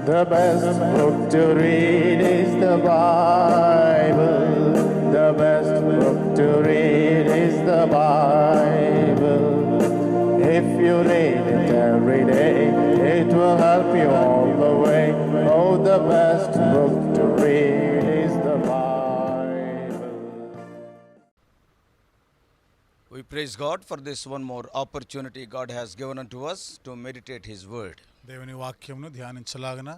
The best book to read is the Bible. The best book to read is the Bible. If you read it every day, it will help you all the way. Oh, the best book to read is the Bible. We praise God for this one more opportunity God has given unto us to meditate His word. దేవుని వాక్యంను ధ్యానించలాగన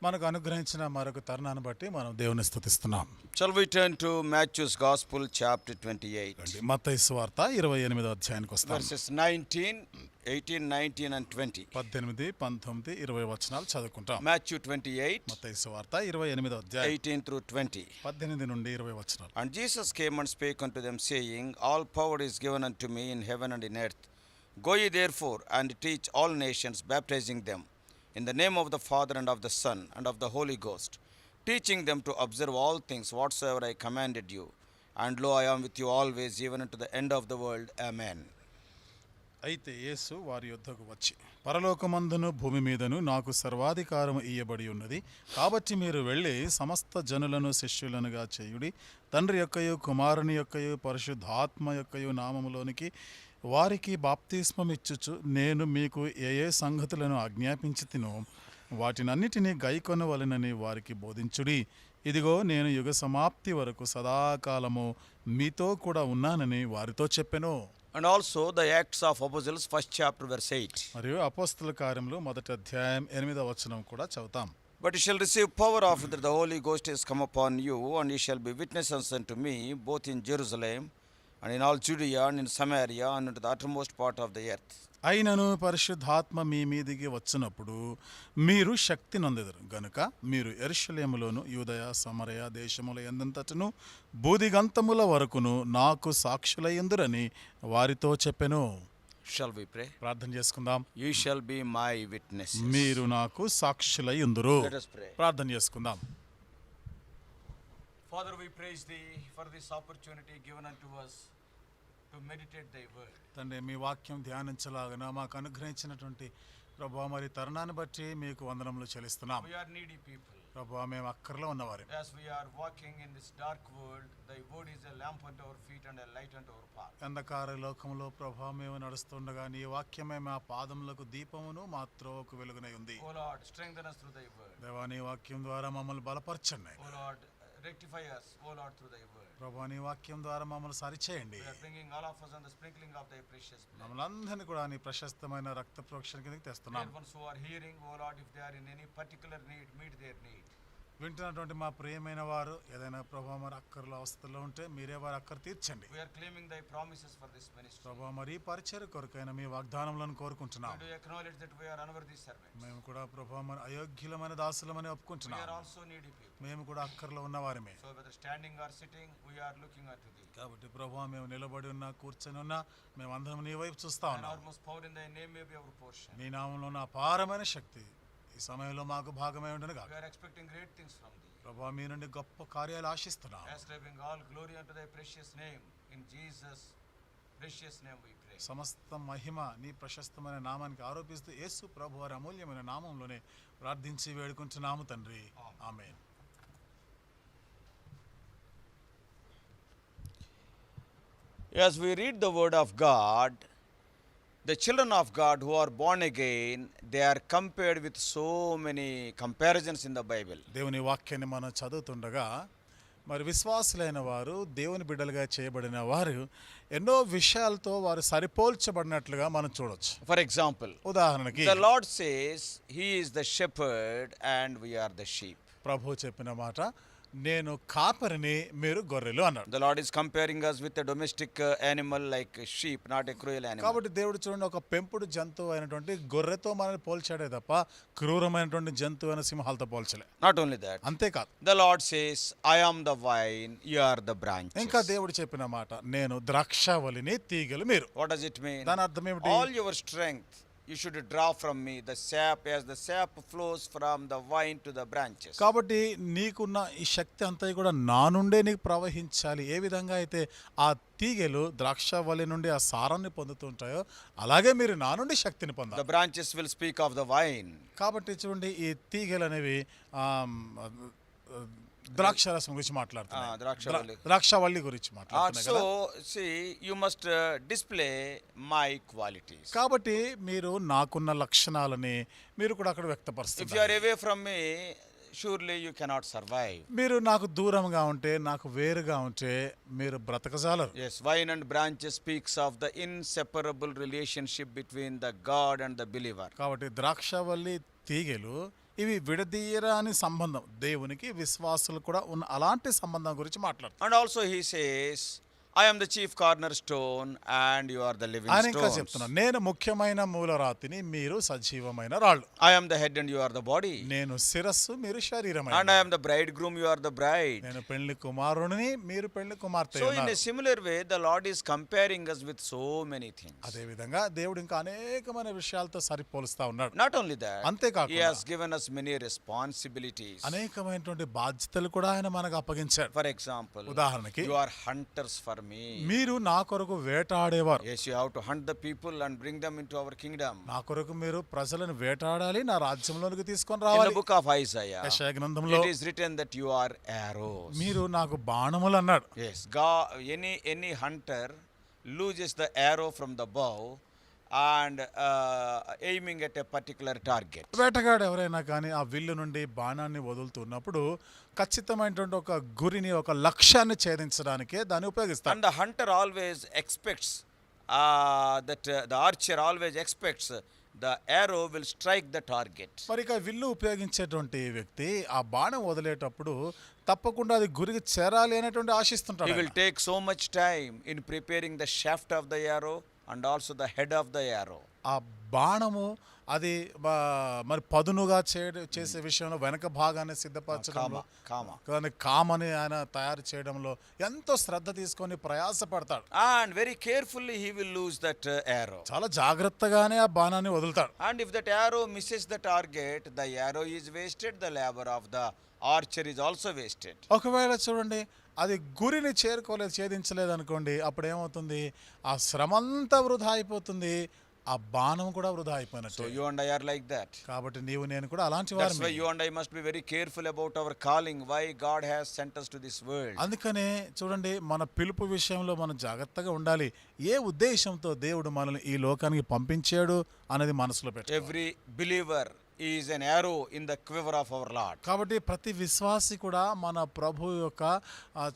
మనకు అనుగ్రహించిన మరొక తరుణాన్ని బట్టి మనం దేవుని స్తుతిస్తున్నాం. Shall we turn to Matthew's Gospel chapter 28, మత్తయి సువార్త 28వ అధ్యాయానికి వస్తాం. verses 18, 19 and 20. 18, 19, 20 వచనాలు చదువుకుంటాం. Matthew 28, మత్తయి సువార్త 28వ అధ్యాయం 18 through 20. 18 నుండి 20 వచనాలు. And Jesus came and spake unto them, saying, All power is given unto me in heaven and in earth. Go ye therefore and teach all nations, baptizing them in the name of the Father and of the Son and of the Holy Ghost, teaching them to observe all things whatsoever I commanded you. And lo, I am with you always, even unto the end of the world. Amen. అయితే యేసు వారి యొద్దకు వచ్చి, పరలోకమందును భూమి మీదను నాకు సర్వాధికారము ఇయ్యబడి ఉన్నది, కాబట్టి మీరు వెళ్ళి సమస్త జనులను శిష్యులనుగా చేయుడి, తండ్రి యొక్కయు కుమారుని యొక్కయు పరిశుద్ధాత్మ యొక్కయు నామములోనికి వారికి బాప్తిస్మమిచ్చుచు నేను మీకు ఏ సంగతులను ఆజ్ఞాపించితినో వాటినన్నిటినీ గైకొనవలెనని వారికి బోధించుడి. ఇదిగో నేను యుగ సమాప్తి వరకు సదాకాలము మీతో కూడా ఉన్నానని వారితో చెప్పెను. And also the Acts of Apostles, 1st chapter, verse 8. మరియు అపోస్తల కార్యములు 1వ అధ్యాయం 8వ వచనం కూడా చదువుతాం. But you shall receive power after the Holy Ghost is come upon you, and you shall be witnesses unto me, both in Jerusalem, and in all Judea, and in Samaria, and unto the uttermost part of the earth. అయినను పరిశుద్ధాత్మ మీ మీదికి వచ్చినప్పుడు మీరు శక్తి నొందెదరు గనుక మీరు యెరూషలేములోను యూదయ సమరయ దేశముల యందంతటను బూదిగంతముల వరకును నాకు సాక్షులయ్యుందురని వారితో చెప్పెను. Shall we pray? ప్రార్థన చేసుకుందాం. You shall be my witnesses. మీరు నాకు సాక్షులయ్యుందురు. Let us pray. ప్రార్థన చేసుకుందాం. Father, we praise thee for this opportunity given unto us to meditate thy word. తండ్రి, మీ వాక్యం ధ్యానించలాగన మాకు అనుగ్రహించినటువంటి ప్రభువా మరి తరుణాన్ని బట్టి మీకు వందనములు చెల్లిస్తున్నాం. We are needy people. ప్రభువా మేము అక్కర్లో ఉన్నవారు. As we are walking in this dark world, thy word is a lamp unto our feet and a light unto our path. అంధకార లోకంలో ప్రభువా మేము నడుస్తుండగా నీ వాక్యమే మా పాదములకు దీపమును మా త్రోవకు వెలుగునై ఉంది. O Lord, strengthen us through thy word. దేవా, నీ వాక్యం ద్వారా మమ్మల్ని బలపరచండి. O Lord, rectify us, O Lord, through thy word. ప్రభువా, నీ వాక్యం ద్వారా మమ్మల్ని సరిచేయండి. We are bringing all of us on the sprinkling of thy precious blood. మమ్మల్ని అందరినీ కూడా నీ ప్రశస్తమైన రక్త ప్రోక్షణ కిందకి తెస్తున్నాం. And ones who are hearing, O Lord, if they are in any particular need, meet their need. వింటున్నటువంటి మా ప్రియమైన వారు ఏదైనా ప్రభువా మరి అక్కర్లో అవస్థల్లో ఉంటే మీరే వారి అక్కర తీర్చండి. We are claiming thy promises for this ministry. ప్రభువా, మరి పరిచర్య కొరకైన మీ వాగ్దానములను కోరుకుంటున్నాం. We do acknowledge that we are unworthy servants. మేము కూడా ప్రభువా మరి అయోగ్యులమైన దాసులమని We ఒప్పుకుంటున్నాం. are also needy people. మేము కూడా అక్కర్లో ఉన్నవారమే. So whether standing or sitting, we are looking unto thee. కాబట్టి ప్రభువా, మేము నిలబడి ఉన్నా కూర్చొని ఉన్నా మేమందరం నీ వైపు చూస్తా And ఉన్నాం. our most power in thy name may be our portion. నీ నామంలో ఉన్న అపారమైన శక్తి ఈ సమయంలో మాకు భాగమై ఉండను గాక. We are expecting great things from thee. ప్రభువా, మీ నుండి గొప్ప కార్యాలు ఆశిస్తున్నాం. Ascribing all glory unto thy precious name. In Jesus' precious name we pray. సమస్త మహిమ నీ ప్రశస్తమైన నామానికి ఆరోపిస్తూ యేసు ప్రభు వారి అమూల్యమైన నామంలోనే ప్రార్థించి వేడుకుంటున్నాము తండ్రి. ఆమేన్. As we read the word of God, the children of God who are born again, they are compared with so many comparisons in the Bible. దేవుని వాక్యాన్ని మనం చదువుతుండగా మరి విశ్వాసులైన వారు దేవుని బిడ్డలుగా చేయబడిన వారు ఎన్నో విషయాలతో వారు సరిపోల్చబడినట్లుగా మనం చూడొచ్చు. For example, ఉదాహరణకి the Lord says, He is the shepherd and we are the sheep. ప్రభు చెప్పిన మాట, నేను కాపరిని మీరు గొర్రెలు అన్నాడు. The Lord is comparing us with a domestic animal like a sheep, not a cruel animal. కాబట్టి దేవుడు చూడండి, ఒక పెంపుడు జంతువు అయినటువంటి గొర్రెతో మనల్ని పోల్చాడే తప్ప క్రూరమైనటువంటి జంతువు అయిన సింహాలతో పోల్చలే. Not only that, అంతేకాదు the Lord says, I am the vine, you are the branches. ఇంకా దేవుడు చెప్పిన మాట, నేను ద్రాక్షావళిని తీగలు మీరు. What does it mean? దాని అర్థం ఏమిటి? All your strength, you should draw from me the sap as the sap flows from the vine to the branches. కాబట్టి నీకున్న ఈ శక్తి అంతా కూడా నా నుండే నీకు ప్రవహించాలి. ఏ విధంగా అయితే ఆ తీగెలు ద్రాక్షవల్లి నుండి ఆ సారాన్ని పొందుతుంటాయో అలాగే మీరు నా నుండి శక్తిని The పొందాలి. branches will speak of the vine. కాబట్టి చూడండి ఈ తీగెలు అనేవి ద్రాక్షరసం గురించి మాట్లాడుతున్నాయి. ద్రాక్షవల్లి. ద్రాక్షవల్లి గురించి మాట్లాడుతున్నాయి కదా. So, see, you must display my qualities. కాబట్టి మీరు నాకున్న లక్షణాలని మీరు కూడా అక్కడ If you వ్యక్తపరుస్తున్నారు. are away from me, surely you cannot survive. మీరు నాకు దూరంగా ఉంటే, నాకు వేరుగా ఉంటే మీరు బ్రతకజాలరు. Yes, vine and branches speaks of the inseparable relationship between the God and the believer. కాబట్టి ద్రాక్షవల్లి తీగెలు ఇవి విడదీయరాని సంబంధం, దేవునికి విశ్వాసులు కూడా ఉన్న అలాంటి సంబంధం గురించి మాట్లాడుతారు. And also he says, I am the chief cornerstone and you are the living ఆయన ఇంకా stones. చెప్తున్నాను, నేను ముఖ్యమైన మూలరాతిని, మీరు సజీవమైన రాళ్ళు. I am the head and you are the body. నేను శిరస్సు, మీరు శరీరమైన. And I am the bridegroom, you are the bride. నేను పెళ్లి కుమారుని, మీరు పెళ్లి కుమార్తె So in a ఉన్నారు. similar way, the Lord is comparing us with so many things. అదే విధంగా దేవుడు ఇంకా అనేకమైన విషయాలతో సరిపోలుస్తా ఉన్నాడు. Not only that, he అంతేకాకుండా has given us many responsibilities. అనేకమైనటువంటి బాధ్యతలు కూడా ఆయన మనకు అప్పగించాడు. For example, ఉదాహరణకి, you are hunters for me. మీరు నా కొరకు వేటాడేవారు. Yes, you have to hunt the people and bring them into our kingdom. నా కొరకు మీరు ప్రజలను వేటాడాలి, నా రాజ్యంలోనికి తీసుకొని In the రావాలి. book of Isaiah, యెషయా గ్రంథంలో it is written that you are arrows. మీరు నాకు బాణములు అన్నాడు. Yes, God, any hunter loses the arrow from the bow and aiming at a particular target. వేటగాడు ఎవరైనా కానీ ఆ విల్లు నుండి బాణాన్ని వదులుతున్నప్పుడు ఖచ్చితమైనటువంటి ఒక గురిని, ఒక లక్ష్యాన్ని ఛేదించడానికే దాన్ని ఉపయోగిస్తాడు. And the hunter always expects that the archer always expects the arrow will strike the target. మరి ఇక విల్లు ఉపయోగించేటువంటి వ్యక్తి ఆ బాణం వదిలేటప్పుడు తప్పకుండా అది గురికి చేరాలి అనేటువంటి He ఆశిస్తుంటాడు. will take so much time in preparing the shaft of the arrow and also the head of the arrow. ఆ బాణము అది మరి పదునుగా చేసే విషయంలో వెనక భాగాన్ని సిద్ధపరచడంలో, Kama. కానీ కామని ఆయన తయారు చేయడంలో ఎంతో శ్రద్ధ తీసుకొని ప్రయాసపడతాడు. And very carefully he will lose that arrow. చాలా జాగ్రత్తగానే ఆ బాణాన్ని వదులుతాడు. And if that arrow misses the target, the arrow is wasted, the labor of the archer is also wasted. ఒకవేళ చూడండి అది గురిని ఛేదించలేదు అనుకోండి, అప్పుడు ఏమవుతుంది, ఆ శ్రమంతా వృధా అయిపోతుంది, ఆ బాణం కూడా వృధా అయిపోయినట్టు. So you and I are like that. కాబట్టి నీవు నేను కూడా అలాంటి That's why వారు. you and I must be very careful about our calling, why God has sent us to this world. అందుకనే చూడండి మన పిలుపు విషయంలో మనం జాగ్రత్తగా ఉండాలి. ఏ ఉద్దేశంతో దేవుడు మనల్ని ఈ లోకానికి పంపించాడు అనేది మనసులో పెట్టాలి. Every believer is an arrow in the quiver of our Lord. కాబట్టి ప్రతి విశ్వాసి కూడా మన ప్రభు యొక్క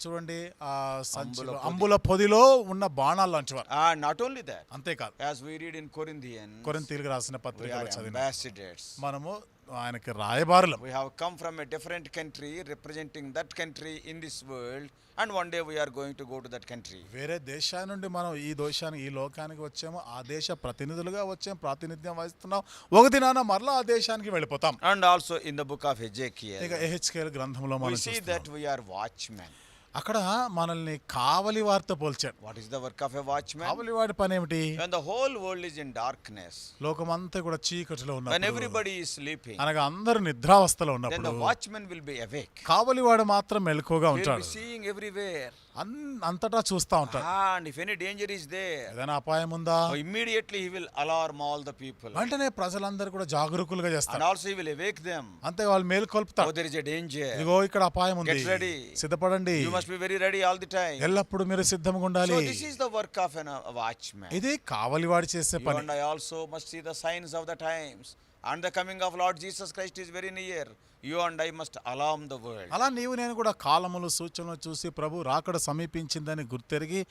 చూడండి ఆ సంచిలో అంబుల పొదిలో ఉన్న బాణాలు లాంటివారు. And not only that, అంతేకాదు, as we read in Corinthians, కొరింథీయులకు రాసిన we are పత్రికలో చదివిన ambassadors. మనము ఆయనకి రాయబారులం. We have come from a different country representing that country in this world, and one day we are going to go to that country. వేరే దేశా నుండి మనం ఈ లోకానికి వచ్చాము, ఆ దేశ ప్రతినిధులుగా వచ్చాము, ప్రాతినిధ్యం వహిస్తున్నాం. ఒక దినాన మరలా ఆ దేశానికి వెళ్ళిపోతాం. And also in the book of Ezekiel, ఇక ఎహెచ్కేల్ గ్రంథంలో we మనం see చూస్తున్నాం. that we are watchmen. అక్కడ మనల్ని కావలి వారితో పోల్చాడు. What is the work of a watchman? కావలి వాడి పని ఏమిటి? When the whole world is in darkness, లోకమంతా కూడా చీకటిలో when ఉన్నప్పుడు, everybody is sleeping, అనగా అందరూ నిద్రావస్థలో then ఉన్నప్పుడు the watchman will be awake. కావలి వాడు మాత్రం మెలకువగా He will ఉంటాడు. be seeing everywhere. అంతటా చూస్తా ఉంటాడు. And if any danger is there, ఏదైనా అపాయం ఉందా, immediately he will alarm all the people. వెంటనే ప్రజలందరూ కూడా జాగరూకులుగా And చేస్తారు. also he will awake them. అంతే వాళ్ళు మేల్కొల్పుతారు. Oh, there is a danger. ఇదిగో ఇక్కడ అపాయం ఉంది, Get ready. సిద్ధపడండి, You must be very ready all the time. ఎల్లప్పుడు మీరు సిద్ధంగా ఉండాలి. So this is the work of a watchman. ఇది కావలివాడి చేసే You పని. and I also must see the signs of the times. And the coming of Lord Jesus Christ is very near. You and I must alarm the world. అలా నీవు నేను కూడా కాలములు సూచనలు చూసి ప్రభు రాకడ సమీపించిందని గుర్తెరిగి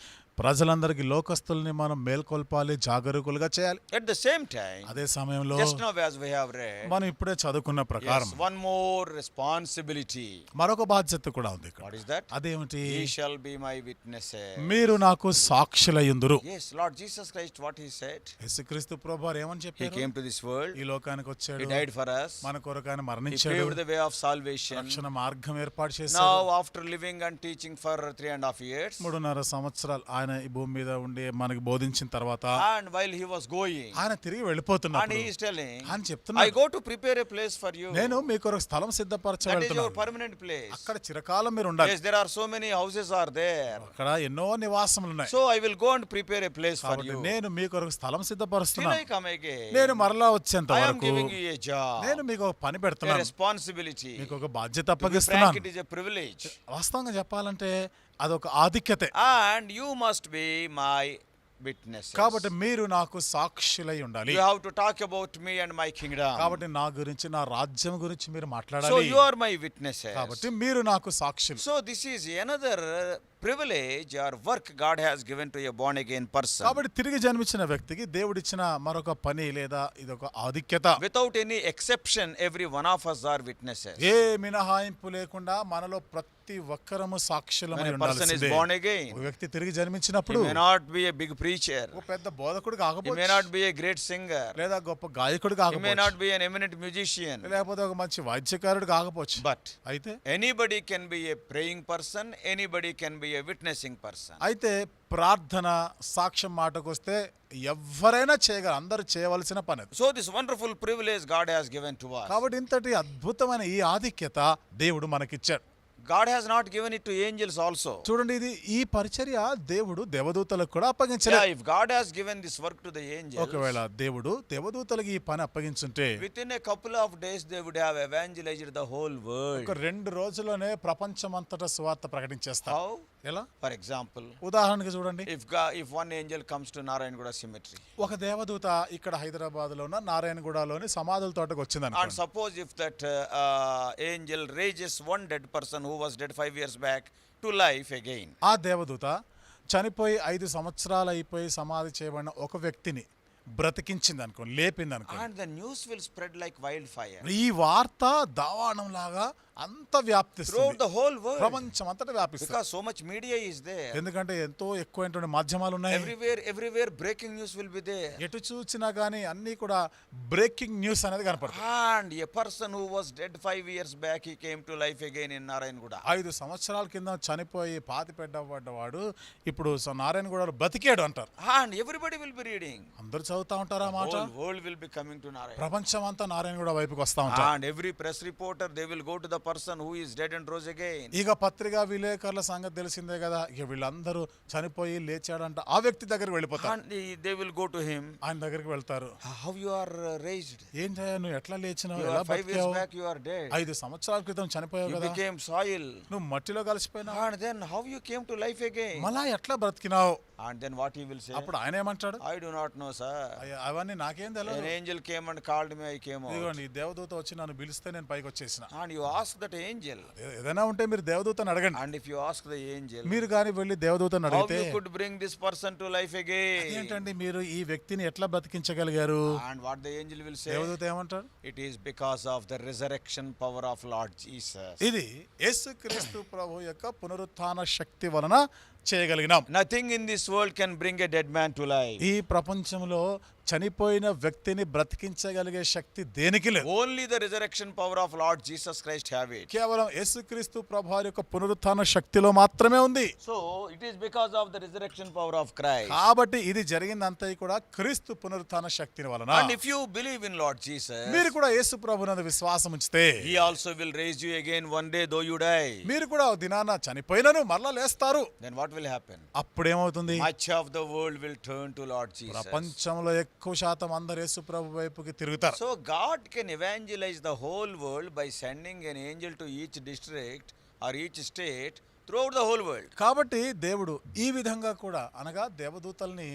ప్రజలందరికీ, లోకస్తుల్ని మనం మేల్కొల్పాలి, జాగరూకులుగా చేయాలి. At the same time, అదే సమయంలో just now as we have read, మనం ఇప్పుడే చదువుకున్న ప్రకారం yes, one more responsibility. మరొక బాధ్యత కూడా ఉంది ఇక్కడ. What is that? అదేమిటి? Ye shall be my witnesses. మీరు నాకు సాక్షులయ్యుందురు. Yes, Lord Jesus Christ, what he said? యేసుక్రీస్తు ప్రభువారు ఏమని He చెప్పారు? came to this world. ఈ లోకానికి మనకు He వచ్చాడు, died for us. మన కొరకు ఆయన He మరణించాడు, paved the way of salvation. రక్షణ మార్గం ఏర్పాటు చేశాడు. Now, after living and teaching for 3.5 years, 3.5 సంవత్సరాలు ఆయన ఈ భూమి మీద ఉండి మనకి బోధించిన తర్వాత and while he was going, ఆయన తిరిగి and వెళ్ళిపోతున్నప్పుడు he is telling, ఆయన I చెప్తున్నాడు, go to prepare a place for you. నేను మీ కొరకు స్థలం సిద్ధపరచ That is your వెళ్తున్నాను, permanent place. అక్కడ చిరకాలం మీరు ఉండాలి. Yes, there are so many houses are there. అక్కడ ఎన్నో నివాసములు ఉన్నాయి. So I will go and prepare a place for కాబట్టి you. నేను మీ కొరకు స్థలం Till సిద్ధపరుస్తున్నాను. I come again, నేను మరలా వచ్చేంత I am వరకు giving you a job, నేను మీకు ఒక పని a పెడుతున్నాను, responsibility. మీకు ఒక బాధ్యత To be frank, అప్పగిస్తున్నాను. it is a privilege. వాస్తవంగా చెప్పాలంటే అదొక ఆధిక్యతే. And you must be my witnesses. కాబట్టి మీరు నాకు సాక్షులై ఉండాలి. You have to talk about me and my kingdom. కాబట్టి నా గురించి, నా రాజ్యం గురించి మీరు So మాట్లాడాలి. you are my witnesses. కాబట్టి మీరు నాకు సాక్షులు. So this is another privilege or work God has given to a born again person. కాబట్టి తిరిగి జన్మించిన వ్యక్తికి దేవుడిచ్చిన మరొక పని లేదా ఇదొక ఆధిక్యత. Without any exception, every one of us are witnesses. ఏ మినహాయింపు లేకుండా మనలో ప్రతి ఒక్కరము సాక్షులమై When a person is ఉండాల్సిందే. born again, ఒక వ్యక్తి తిరిగి he జన్మించినప్పుడు may not be a big preacher, ఒక పెద్ద బోధకుడు he may కాకపోవచ్చు, not be a great singer, లేదా గొప్ప గాయకుడు he may కాకపోవచ్చు, not be an eminent musician, లేకపోతే ఒక మంచి వాద్యకారుడు కాకపోవచ్చు. but అయితే anybody can be a praying person, anybody can be a witnessing person. అయితే ప్రార్థన సాక్ష్యం మాటకు వస్తే ఎవరైనా చేయగలరు, అందరూ చేయవలసిన పని అది. So this wonderful privilege God has given to us. కాబట్టి ఇంతటి అద్భుతమైన ఈ ఆధిక్యత దేవుడు మనకిచ్చాడు. God has not given it to angels also. చూడండి, ఇది ఈ పరిచర్య దేవుడు దేవదూతలకు కూడా అప్పగించలేదు. Yeah, if God has given this work to the angels, ఒకవేళ దేవుడు దేవదూతలకు ఈ పని అప్పగించుంటే within a couple of days they would have evangelized the whole world. ఒక 2 రోజుల్లోనే ప్రపంచమంతటా సువార్త ప్రకటించేస్తారు. How? ఎలా? For example, ఉదాహరణకి చూడండి, if one angel comes to Narayanguda cemetery, ఒక దేవదూత ఇక్కడ హైదరాబాద్ లో ఉన్న నారాయణగూడలోని సమాధుల తోటకు వచ్చింది and అనుకోండి. suppose if that angel raises one dead person who was dead 5 years back to life again, ఆ దేవదూత చనిపోయి 5 సంవత్సరాలు అయిపోయి సమాధి చేయబడిన ఒక వ్యక్తిని బ్రతికించింది అనుకోండి, లేపింది అనుకోండి. and the news will spread like wildfire ఈ వార్త దావాణం లాగా అంత throughout వ్యాప్తిస్తుంది, the whole world, ప్రపంచం అంతటా వ్యాపిస్తుంది. because so much media is there. ఎందుకంటే ఎంతో ఎక్కువైనటువంటి మాధ్యమాలు ఉన్నాయి. Everywhere breaking news will be there. ఎటు చూసినా గానీ అన్ని కూడా బ్రేకింగ్ న్యూస్ అనేది కనపడుతుంది. And a person who was dead 5 years back, he came to life again in Narayanguda. 5 సంవత్సరాల కింద చనిపోయి పాతి పెట్టబడ్డవాడు ఇప్పుడు నారాయణగూడలో బతికాడు అంటారు. And everybody will be reading. అందరూ చదువుతా ఉంటారు ఆ మాట. Whole world will be coming to Narayan. ప్రపంచం అంతా నారాయణగూడ వైపుకి వస్తా ఉంటారు. And every press reporter, they will go to the person who is dead and rose again. ఇక పత్రికా విలేకరుల సంగతి తెలిసిందే కదా, ఇక వీళ్ళందరూ చనిపోయి లేచాడంట ఆ వ్యక్తి దగ్గరికి వెళ్ళిపోతారు. And they will go to him. ఆయన దగ్గరికి వెళ్తారు. How you are raised? ఏంటయ్యా నువ్వు ఎట్లా లేచినావు, You ఎలా are 5 years బతికావు? back, you are dead. 5 సంవత్సరాల క్రితం చనిపోయావు You కదా, became soil. నువ్వు మట్టిలో కలిసిపోయినావు, And then how you came to life again? మళ్ళా ఎట్లా బ్రతికినావు? And then what he will say? అప్పుడు ఆయన ఏమంటాడు, I do not know, sir. "అయ్యా, అవన్నీ నాకేం An తెలియదు, angel came and called me, I came out. ఇదిగోండి ఈ దేవదూత వచ్చి నన్ను పిలిస్తే నేను పైకి వచ్చేసిన. And you ask that angel. ఏదైనా ఉంటే మీరు దేవదూతని అడగండి. And if you ask the angel, మీరు కానీ వెళ్ళి దేవదూతని how అడిగితే, you could bring this person to life again? ఏంటండి మీరు ఈ వ్యక్తిని ఎట్లా బ్రతికించగలిగారు? And what the angel will say? దేవదూత ఏమంటారు, It is because of the resurrection power of Lord Jesus. ఇది యేసుక్రీస్తు ప్రభు యొక్క పునరుత్థాన శక్తి వలన చేయగలిగినాం. Nothing in this world can bring a dead man to life. ఈ ప్రపంచంలో చనిపోయిన వ్యక్తిని బ్రతికించగలిగే శక్తి దేనికి లేదు. Only the resurrection power of Lord Jesus Christ have it. కేవలం యేసుక్రీస్తు ప్రభువారి యొక్క పునరుత్థాన శక్తిలో మాత్రమే ఉంది. So it is because of the resurrection power of Christ. కాబట్టి ఇది జరిగిందంతా కూడా క్రీస్తు పునరుత్థాన శక్తి వలన. And if you believe in Lord Jesus, మీరు కూడా యేసు ప్రభునందు విశ్వాసం ఉంచితే He also will raise you again one day though you die. మీరు కూడా ఒక దినాన చనిపోయినను మరలా లేస్తారు. Then what will happen? అప్పుడేమవుతుంది? Much of the world will turn to Lord Jesus. ప్రపంచంలో ఎక్కువ శాతం అందరు యేసు ప్రభు వైపుకి తిరుగుతారు. So God can evangelize the whole world by sending an angel to each district or each state throughout the whole world. కాబట్టి దేవుడు ఈ విధంగా కూడా అనగా దేవదూతల్ని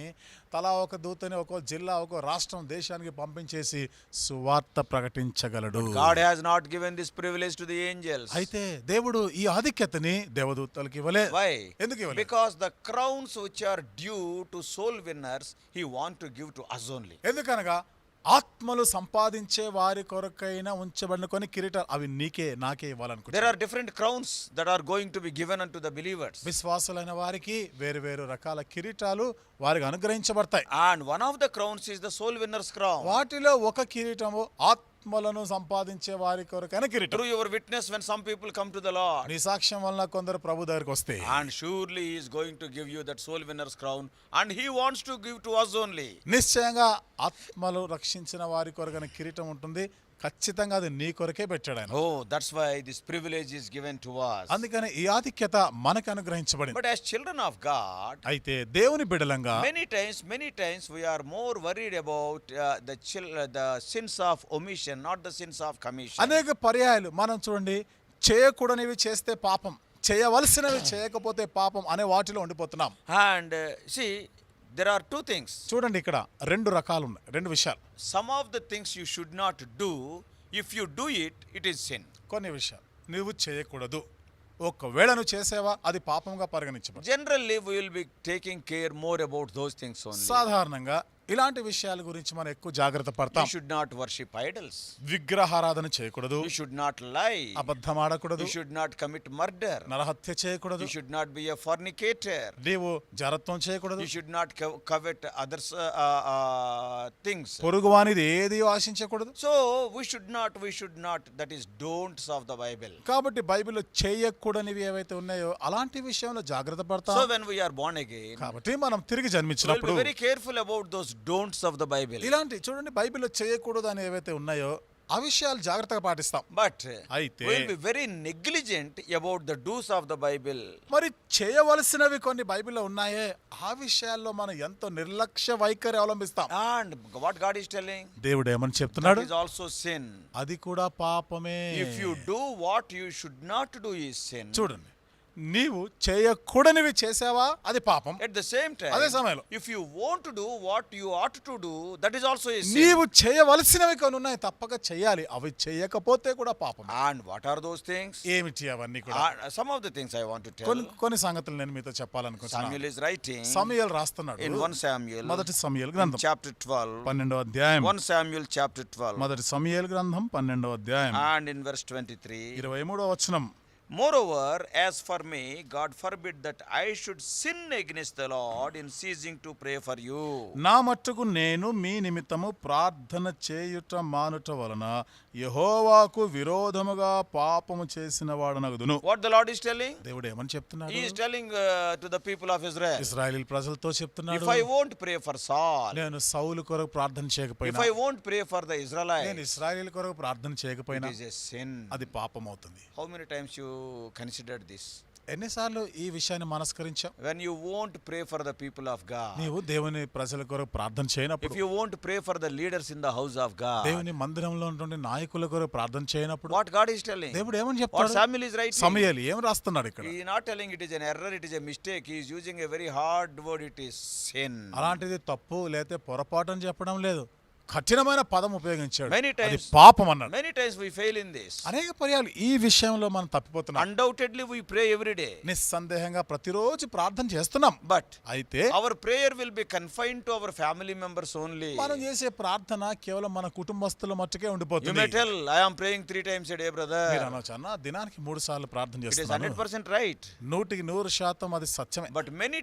తలా ఒక దూతని ఒక జిల్లా ఒక రాష్ట్రం దేశానికి పంపించేసి సువార్త ప్రకటించగలడు. God has not given this privilege to the angels. అయితే దేవుడు ఈ ఆధిక్యతని దేవదూతలకు ఇవ్వలేదు. Why? ఎందుకు ఇవ్వలేదు? Because the crowns which are due to soul winners, He want to give to us only. ఎందుకనగా ఆత్మలు సంపాదించే వారి కొరకైనా ఉంచబడిన కొన్ని కిరీటాలు అవి నాకే There ఇవ్వాలనుకుంటున్నాను. are different crowns that are going to be given unto the believers. విశ్వాసులైన వారికి వేరు రకాల కిరీటాలు వారికి అనుగ్రహించబడతాయి. And one of the crowns is the soul winner's crown. వాటిలో ఒక కిరీటము ఆత్మలను సంపాదించే వారి కొరకైన కిరీటం. Through your witness, when some people come to the Lord, నీ సాక్ష్యం వలన కొందరు ప్రభు దగ్గరికి వస్తే and surely he is going to give you that soul winner's crown, and he wants to give to us only. నిశ్చయంగా ఆత్మలు రక్షించిన వారి కొరకైన కిరీటం ఉంటుంది. ఖచ్చితంగా అది నీ కొరకే పెట్టాడు ఆయన. Oh, that's why this privilege is given to us. అందుకని ఈ ఆధిక్యత మనకు అనుగ్రహించబడింది. But as children of God, అయితే దేవుని బిడ్డలంగా many times we are more worried about the sins of omission, not the sins of commission. అనేక పర్యాయాలు మనం చూడండి, చేయకూడనివి చేస్తే పాపం, చేయవలసినవి చేయకపోతే పాపం అనే వాటిలో ఉండిపోతున్నాం. And see, there are two things. చూడండి, ఇక్కడ రెండు రకాలు ఉన్నాయి, రెండు విషయాలు. Some of the things you should not do. If you do it, it is sin. కొన్ని విషయాలు నువ్వు చేయకూడదు, ఒకవేళ నువ్వు చేసేవా అది పాపంగా పరిగణించబడు. Generally, we will be taking care more about those things only. సాధారణంగా ఇలాంటి విషయాల గురించి మనం ఎక్కువ జాగ్రత్త You పడతాం. should not worship idols. విగ్రహారాధన చేయకూడదు, You should not lie. అబద్ధం ఆడకూడదు, You should not commit murder. నరహత్య చేయకూడదు, You should not be a fornicator. నీవు జరత్వం చేయకూడదు, You should not covet others' things. పొరుగువానిది ఏది ఆశించకూడదు. So we should not. That is don'ts of the Bible. కాబట్టి బైబిల్లో చేయకూడనివి ఏవైతే ఉన్నాయో అలాంటి విషయంలో జాగ్రత్త So పడతాం. when we are born again, కాబట్టి మనం తిరిగి we will జన్మించినప్పుడు be very careful about those don'ts of the Bible. ఇలాంటి చూడండి, బైబిల్లో చేయకూడదు అని ఏవైతే ఉన్నాయో ఆ విషయాలు జాగ్రత్తగా పాటిస్తాం. But అయితే we will be very negligent about the do's of the Bible. మరి చేయవలసినవి కొన్ని బైబిల్లో ఉన్నాయే, ఆ విషయాల్లో మనం ఎంతో నిర్లక్ష్య వైఖరి అవలంబిస్తాం. And what God is telling, దేవుడు ఏమని that చెప్తున్నాడు? is also sin. అది కూడా పాపమే. If you do what you should not do is sin. చూడండి, నీవు చేయకూడనివి చేసావా అది పాపం. At the same time, అదే సమయంలో if you want to do what you ought to do, that is also a sin. నీవు చేయవలసినవి కొన్ని ఉన్నాయి, తప్పక చేయాలి, అవి చేయకపోతే కూడా పాపం. And what are those things? ఏమిటి అవన్నీ కూడా? Some of the things I want to tell. కొన్ని సంగతులు నేను మీతో చెప్పాలనుకుంటున్నాను. Samuel is writing సమూయేలు రాస్తున్నాడు in 1 Samuel మొదటి సమూయేలు గ్రంథం chapter 12. 12వ అధ్యాయం. 1 Samuel chapter 12. మొదటి సమూయేలు గ్రంథం 12వ అధ్యాయం And in verse 23. 23వ వచనం. Moreover, as for me, God forbid that I should sin against the Lord in ceasing to pray for you. నా మట్టుకు నేను మీ నిమిత్తము ప్రార్థన చేయుట మానుట వలన యెహోవాకు విరోధముగా పాపము చేసిన వాడనగుదును. What the Lord is telling? దేవుడు ఏమని చెప్తున్నాడు? He is telling to the people of Israel. ఇశ్రాయేలు ప్రజలతో చెప్తున్నాడు, If I won't pray for Saul, నేను సౌలు కొరకు ప్రార్థన if చేయకపోయినా, I won't pray for the నేను Israelites, ఇశ్రాయేలు కొరకు ప్రార్థన it చేయకపోయినా is a sin. అది పాపం అవుతుంది. How many times you considered this? ఎన్నిసార్లు ఈ విషయాన్ని మనస్కరించావు? When you won't pray for the people of God, నీవు దేవుని ప్రజల కొరకు ప్రార్థన చేయనప్పుడు, if you won't pray for the leaders in the house of God, దేవుని మందిరంలో ఉన్నటువంటి నాయకుల కొరకు ప్రార్థన చేయనప్పుడు what God is telling? దేవుడు ఏమని What చెప్తాడు? Samuel is writing? సమూయేలు ఏం రాస్తున్నాడు ఇక్కడ? He is not telling it is an error, it is a mistake. He is using a very hard word, it is sin. అలాంటిది తప్పు లేతే పొరపాటు అని చెప్పడం లేదు, కఠినమైన పదం ఉపయోగించాడు. Many అది times- పాపం అన్నాడు. Many times we fail in this. అనేక పర్యాలు ఈ విషయంలో మనం తప్పిపోతున్నాం. Undoubtedly we pray every day. నిస్సందేహంగా ప్రతిరోజు ప్రార్థన చేస్తున్నాం. But అయితే our prayer will be confined to our family members only. మనం చేసే ప్రార్థన కేవలం మన కుటుంబస్తుల మట్టుకే You ఉండిపోతుంది. may tell, I am praying 3 times a day, మీరు brother. అనొచ్చు, అన్న దినానికి 3 సార్లు ప్రార్థన It is చేస్తున్నాను. 100% right. 100% అది సత్యమే. But many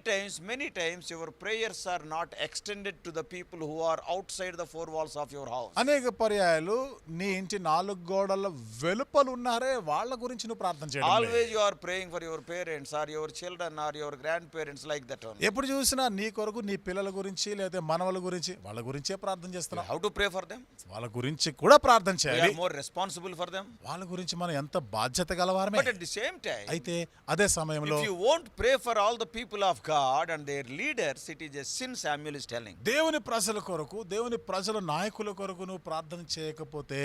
times your prayers are not extended to the people who are outside the four walls of your house. అనేక పర్యాయాలు నీ ఇంటి 4 గోడల వెలుపలు ఉన్నారే వాళ్ళ గురించి నువ్వు ప్రార్థన చేయడం లేదు. Always you are praying for your parents or your children or your grandparents, like that only. ఎప్పుడు చూసినా నీ కొరకు నీ పిల్లల గురించి లేదా మనవల గురించి వాళ్ళ గురించే ప్రార్థన చేస్తున్నావు. How to pray for them? వాళ్ళ గురించి కూడా ప్రార్థన We చేయాలి. are more responsible for them. వాళ్ళ గురించి మనం ఎంత బాధ్యత గలవారమే. But at the same time, అయితే అదే సమయంలో if you won't pray for all the people of God and their leaders, it is a sin, Samuel is telling. దేవుని ప్రజల కొరకు దేవుని ప్రజల నాయకుల కొరకు నువ్వు ప్రార్థన చేయకపోతే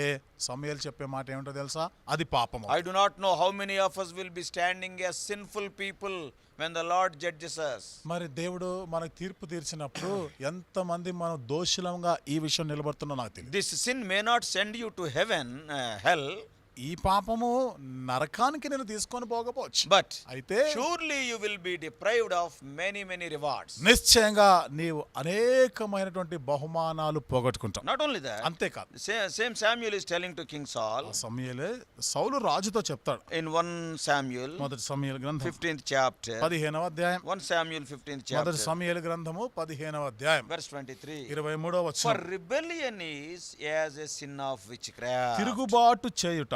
సమూయేలు చెప్పే మాట ఏమిటో తెలుసా? అది పాపము. I do not know how many of us will be standing as sinful people when the Lord judges us. మరి దేవుడు మనకు తీర్పు తీర్చినప్పుడు ఎంతమంది మనం దోషులంగా ఈ విషయం నిలబడుతున్నా నాకు తెలియదు. This sin may not send you to heaven, hell, ఈ పాపము నరకానికి నేను తీసుకొని పోకపోవచ్చు, but అయితే surely you will be deprived of many rewards. నిశ్చయంగా నీవు అనేకమైనటువంటి బహుమానాలు పోగొట్టుకుంటావు. Not only that, అంతేకాదు, same Samuel is telling to King Saul ఆ సమయలే సౌలు రాజుతో చెప్తాడు. in 1 Samuel మొదటి సమయలు గ్రంథం 15th chapter, 15వ అధ్యాయం, 1 Samuel 15th మొదటి chapter, సమయలు గ్రంథము 15వ అధ్యాయం verse 23. 23వ For వచనం. rebellion is as a sin of witchcraft. తిరుగుబాటు చేయుట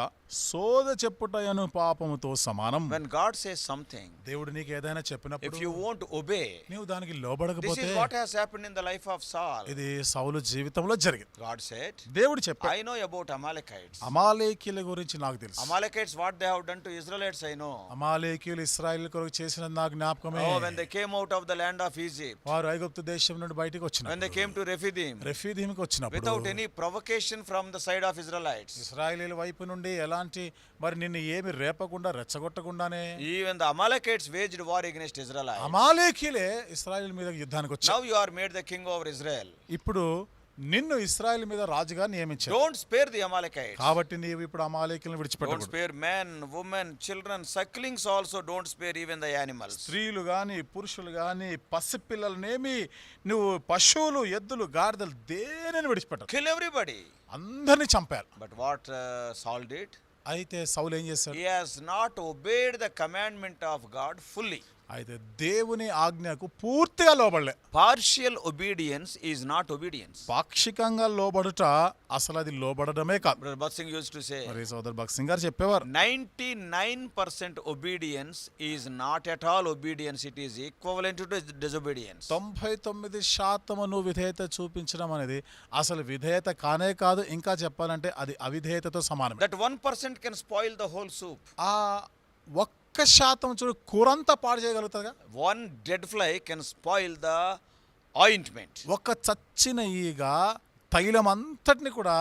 సోద చెప్పుటయను పాపముతో సమానం. When God says something, దేవుడు నీకు ఏదైనా if చెప్పినప్పుడు you won't obey, నీవు దానికి this లోబడకపోతే, is what has happened in the life of Saul. ఇది సౌలు జీవితంలో జరిగింది. God said, దేవుడు చెప్పాడు, I know about Amalekites. అమాలేకీయుల గురించి నాకు తెలుసు. Amalekites, what they have done to Israelites, I know. అమాలేకీయులు ఇశ్రాయేలు కొరకు చేసిన నాకు జ్ఞాపకమే. Oh, when they came out of the land of Egypt, వారు ఐగుప్తు దేశం నుండి బయటికి when వచ్చిన they came to Rephidim, రెఫీదీముకి వచ్చినప్పుడు without any provocation from the side of Israelites, ఇశ్రాయేలీల వైపు నుండి ఎలాంటి మరి నిన్ను ఏమి రేపకుండా రెచ్చగొట్టకుండానే even the Amalekites waged war against Israelites. అమాలేకీలే Israel మీద యుద్ధానికి వచ్చారు. Now you are made the king over Israel. ఇప్పుడు నిన్ను ఇశ్రాయేల్ మీద రాజుగా నియమించారు. Don't spare the Amalekites. కాబట్టి నీవు ఇప్పుడు అమాలేకీలను Don't విడిచిపెట్టకూడదు. spare men, women, children, sucklings also. Don't spare even the animals. స్త్రీలు గాని పురుషులు గాని పసిపిల్లలనేమి నువ్వు పశువులు ఎద్దులు గాడిదలు దేనిని విడిచిపెట్టరు. Kill everybody. అందరినీ చంపారు. But what Saul did? అయితే సౌలు ఏం చేశాడు? He has not obeyed the commandment of God fully. అయితే దేవుని ఆజ్ఞకు పూర్తిగా లోబడలే. Partial obedience is not obedience. పాక్షికంగా లోబడుట అసలు అది లోబడడమే కాదు. Brother Batsing used to say, మరి సోదర్ భగత్ సింగ్ గారు చెప్పేవారు, 99% obedience is not at all obedience. It is equivalent to disobedience. 99% నువ్వు విధేయత చూపించడం అనేది అసలు విధేయత కానే కాదు, ఇంకా చెప్పాలంటే అది అవిధేయతతో సమానం. That 1% can spoil the whole soup. ఆ 1% చూడు కూరంతా పాడు చేయగలుగుతాగా. One dead fly can spoil the ointment. ఒక చచ్చిన ఈగ తైలం అంతటిని కూడా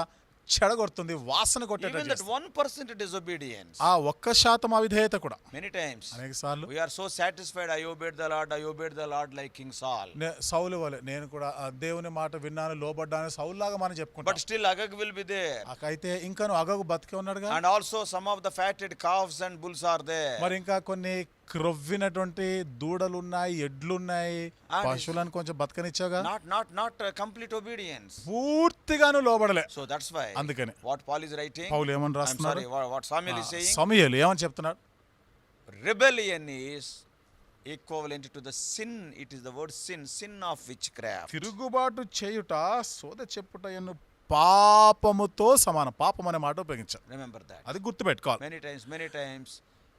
చెడగొడుతుంది, వాసన Even కొట్టేటట్టు that 1% disobedience. ఆ 1% అవిధేయత కూడా Many times అనేక సార్లు we are so satisfied. I obeyed the Lord like King Saul. సౌలు వలె నేను కూడా ఆ దేవుని మాట విన్నాను, లోబడ్డాను, సౌలులాగా మనం But చెప్పుకుంటాం. still Agag will be there. అయితే ఇంకా నువ్వు అగగు బతికే ఉన్నాడుగా. And also some of the fatted calves and bulls are there. మరి ఇంకా కొన్ని క్రొవ్వినటువంటి దూడలున్నాయి, ఎడ్లున్నాయి, And పశువులను కొంచెం బతకనిచ్చావుగా. Not complete obedience. పూర్తిగాను లోబడలే. So that's why అందుకని what Paul is writing, పౌలు ఏమని I'm రాస్తున్నాడు? sorry, what Samuel is saying, సమూయేలు ఏమని చెప్తున్నాడు? rebellion is equivalent to the sin. It is the word sin of witchcraft. తిరుగుబాటు చేయుట సోద చెప్పుటయను పాపముతో సమానం. పాపం అనే మాట ఉపయోగించాడు, Remember that. అది గుర్తుపెట్టుకోవాలి. Many times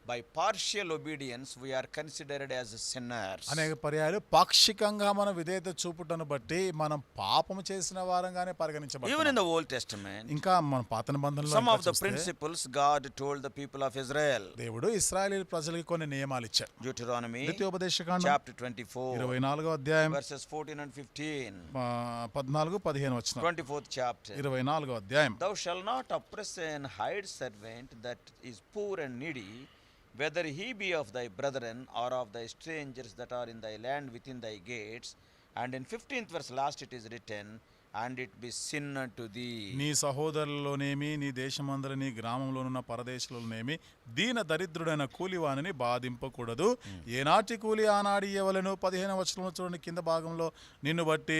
by partial obedience we are considered as sinners. అనేక పర్యాయాలు పాక్షికంగా మన విధేయత చూపుటను బట్టి మనం పాపము చేసిన వారంగానే Even పరిగణించబడతాం. in the Old Testament, ఇంకా మన పాత నిబంధనలో some ఇంకా of the చూస్తే principles God told the people of Israel. దేవుడు ఇశ్రాయేలు ప్రజలకి కొన్ని నియమాలు ఇచ్చాడు. Deuteronomy ద్వితీయోపదేశకాండం chapter 24 24వ అధ్యాయం verses 14 and 15. 14-15 వచనం. 24th chapter. 24వ అధ్యాయం. Thou shalt not oppress an hired servant that is poor and needy, whether he be of thy brethren or of thy strangers that are in thy land within thy gates. And in 15th verse last it is written, and it be sin unto thee. నీ సహోదరులలోనేమి నీ దేశమందరి నీ గ్రామంలోనున్న పరదేశంలోనేమి దీన దరిద్రుడైన కూలివానిని బాధింపకూడదు. ఏనాటి కూలి ఆనాడు ఇయ్యవలెను. 15వ వచనంలో చూడండి కింద భాగంలో, నిన్ను బట్టి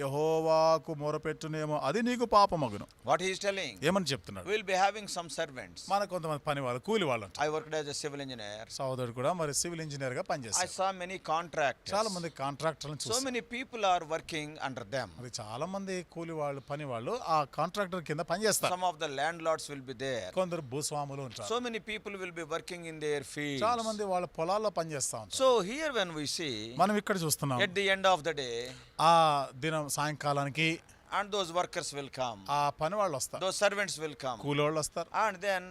యెహోవాకు మొరపెట్టునేమో అది నీకు పాపమగును. What he is telling? ఏమని చెప్తున్నాడు? We will be having some servants. మన కొంతమంది పని వాళ్ళు, కూలి వాళ్ళు అంటారు. I worked as a civil engineer. సహోదరుడు కూడా మరి సివిల్ ఇంజనీర్ గా I పనిచేస్తారు. saw many contractors. చాలా మంది కాంట్రాక్టర్లను So చూసి, many people are working under them. మరి చాలా మంది కూలి వాళ్ళు పని వాళ్ళు ఆ కాంట్రాక్టర్ కింద పనిచేస్తారు. Some of the landlords will be there. కొందరు భూస్వాములు ఉంటారు. So many people will be working in their fields. చాలా మంది వాళ్ళ పొలాల్లో పనిచేస్తా ఉంటారు. So here when we see, మనం ఇక్కడ చూస్తున్నాం, at the end of the day, ఆ దినం సాయంకాలానికి and those workers will come, ఆ పని వాళ్ళు వస్తారు, those servants will come, కూలి వాళ్ళు వస్తారు. and then,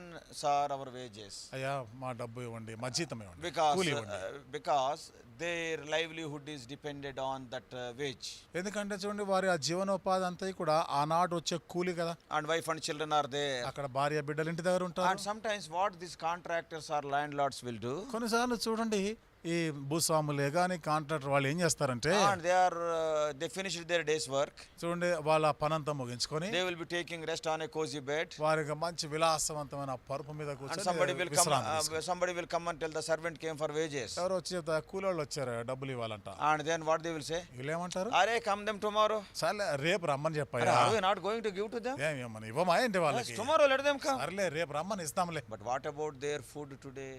sir, our wages, అయ్యా మా డబ్బు ఇవ్వండి, మా జీతం ఇవ్వండి, because కూలి ఇవ్వండి. because their livelihood is depended on that wage, ఎందుకంటే చూడండి వారి ఆ జీవనోపాధి అంతా కూడా ఆనాడు వచ్చే కూలి కదా. and wife and children are there. అక్కడ భార్య బిడ్డలు ఇంటి దగ్గర And ఉంటారు. sometimes what these contractors or landlords will do, కొన్నిసార్లు చూడండి ఈ భూస్వాములే కానీ కాంట్రాక్టర్ వాళ్ళు ఏం చేస్తారంటే and they finished their day's work. చూడండి వాళ్ళ పనంతా ముగించుకొని They will be taking rest on a cozy bed. వారికి మంచి విలాసవంతమైన పరుపు మీద And కూర్చొని somebody will come and tell the servant came for wages. ఎవరు వచ్చి చెప్తారు, కూలోళ్ళు వచ్చారు డబ్బులు ఇవ్వాలంట. And then what they will say? వీళ్ళు ఏమంటారు, Are come them tomorrow? సర్లే రేపు రమ్మని Are చెప్పాయా. we not going to give to them? ఏమని ఇవ్వమా ఏంటి Yes, వాళ్ళకి. tomorrow let them come. సర్లే రేపు రమ్మని ఇస్తాంలే. But what about their food today?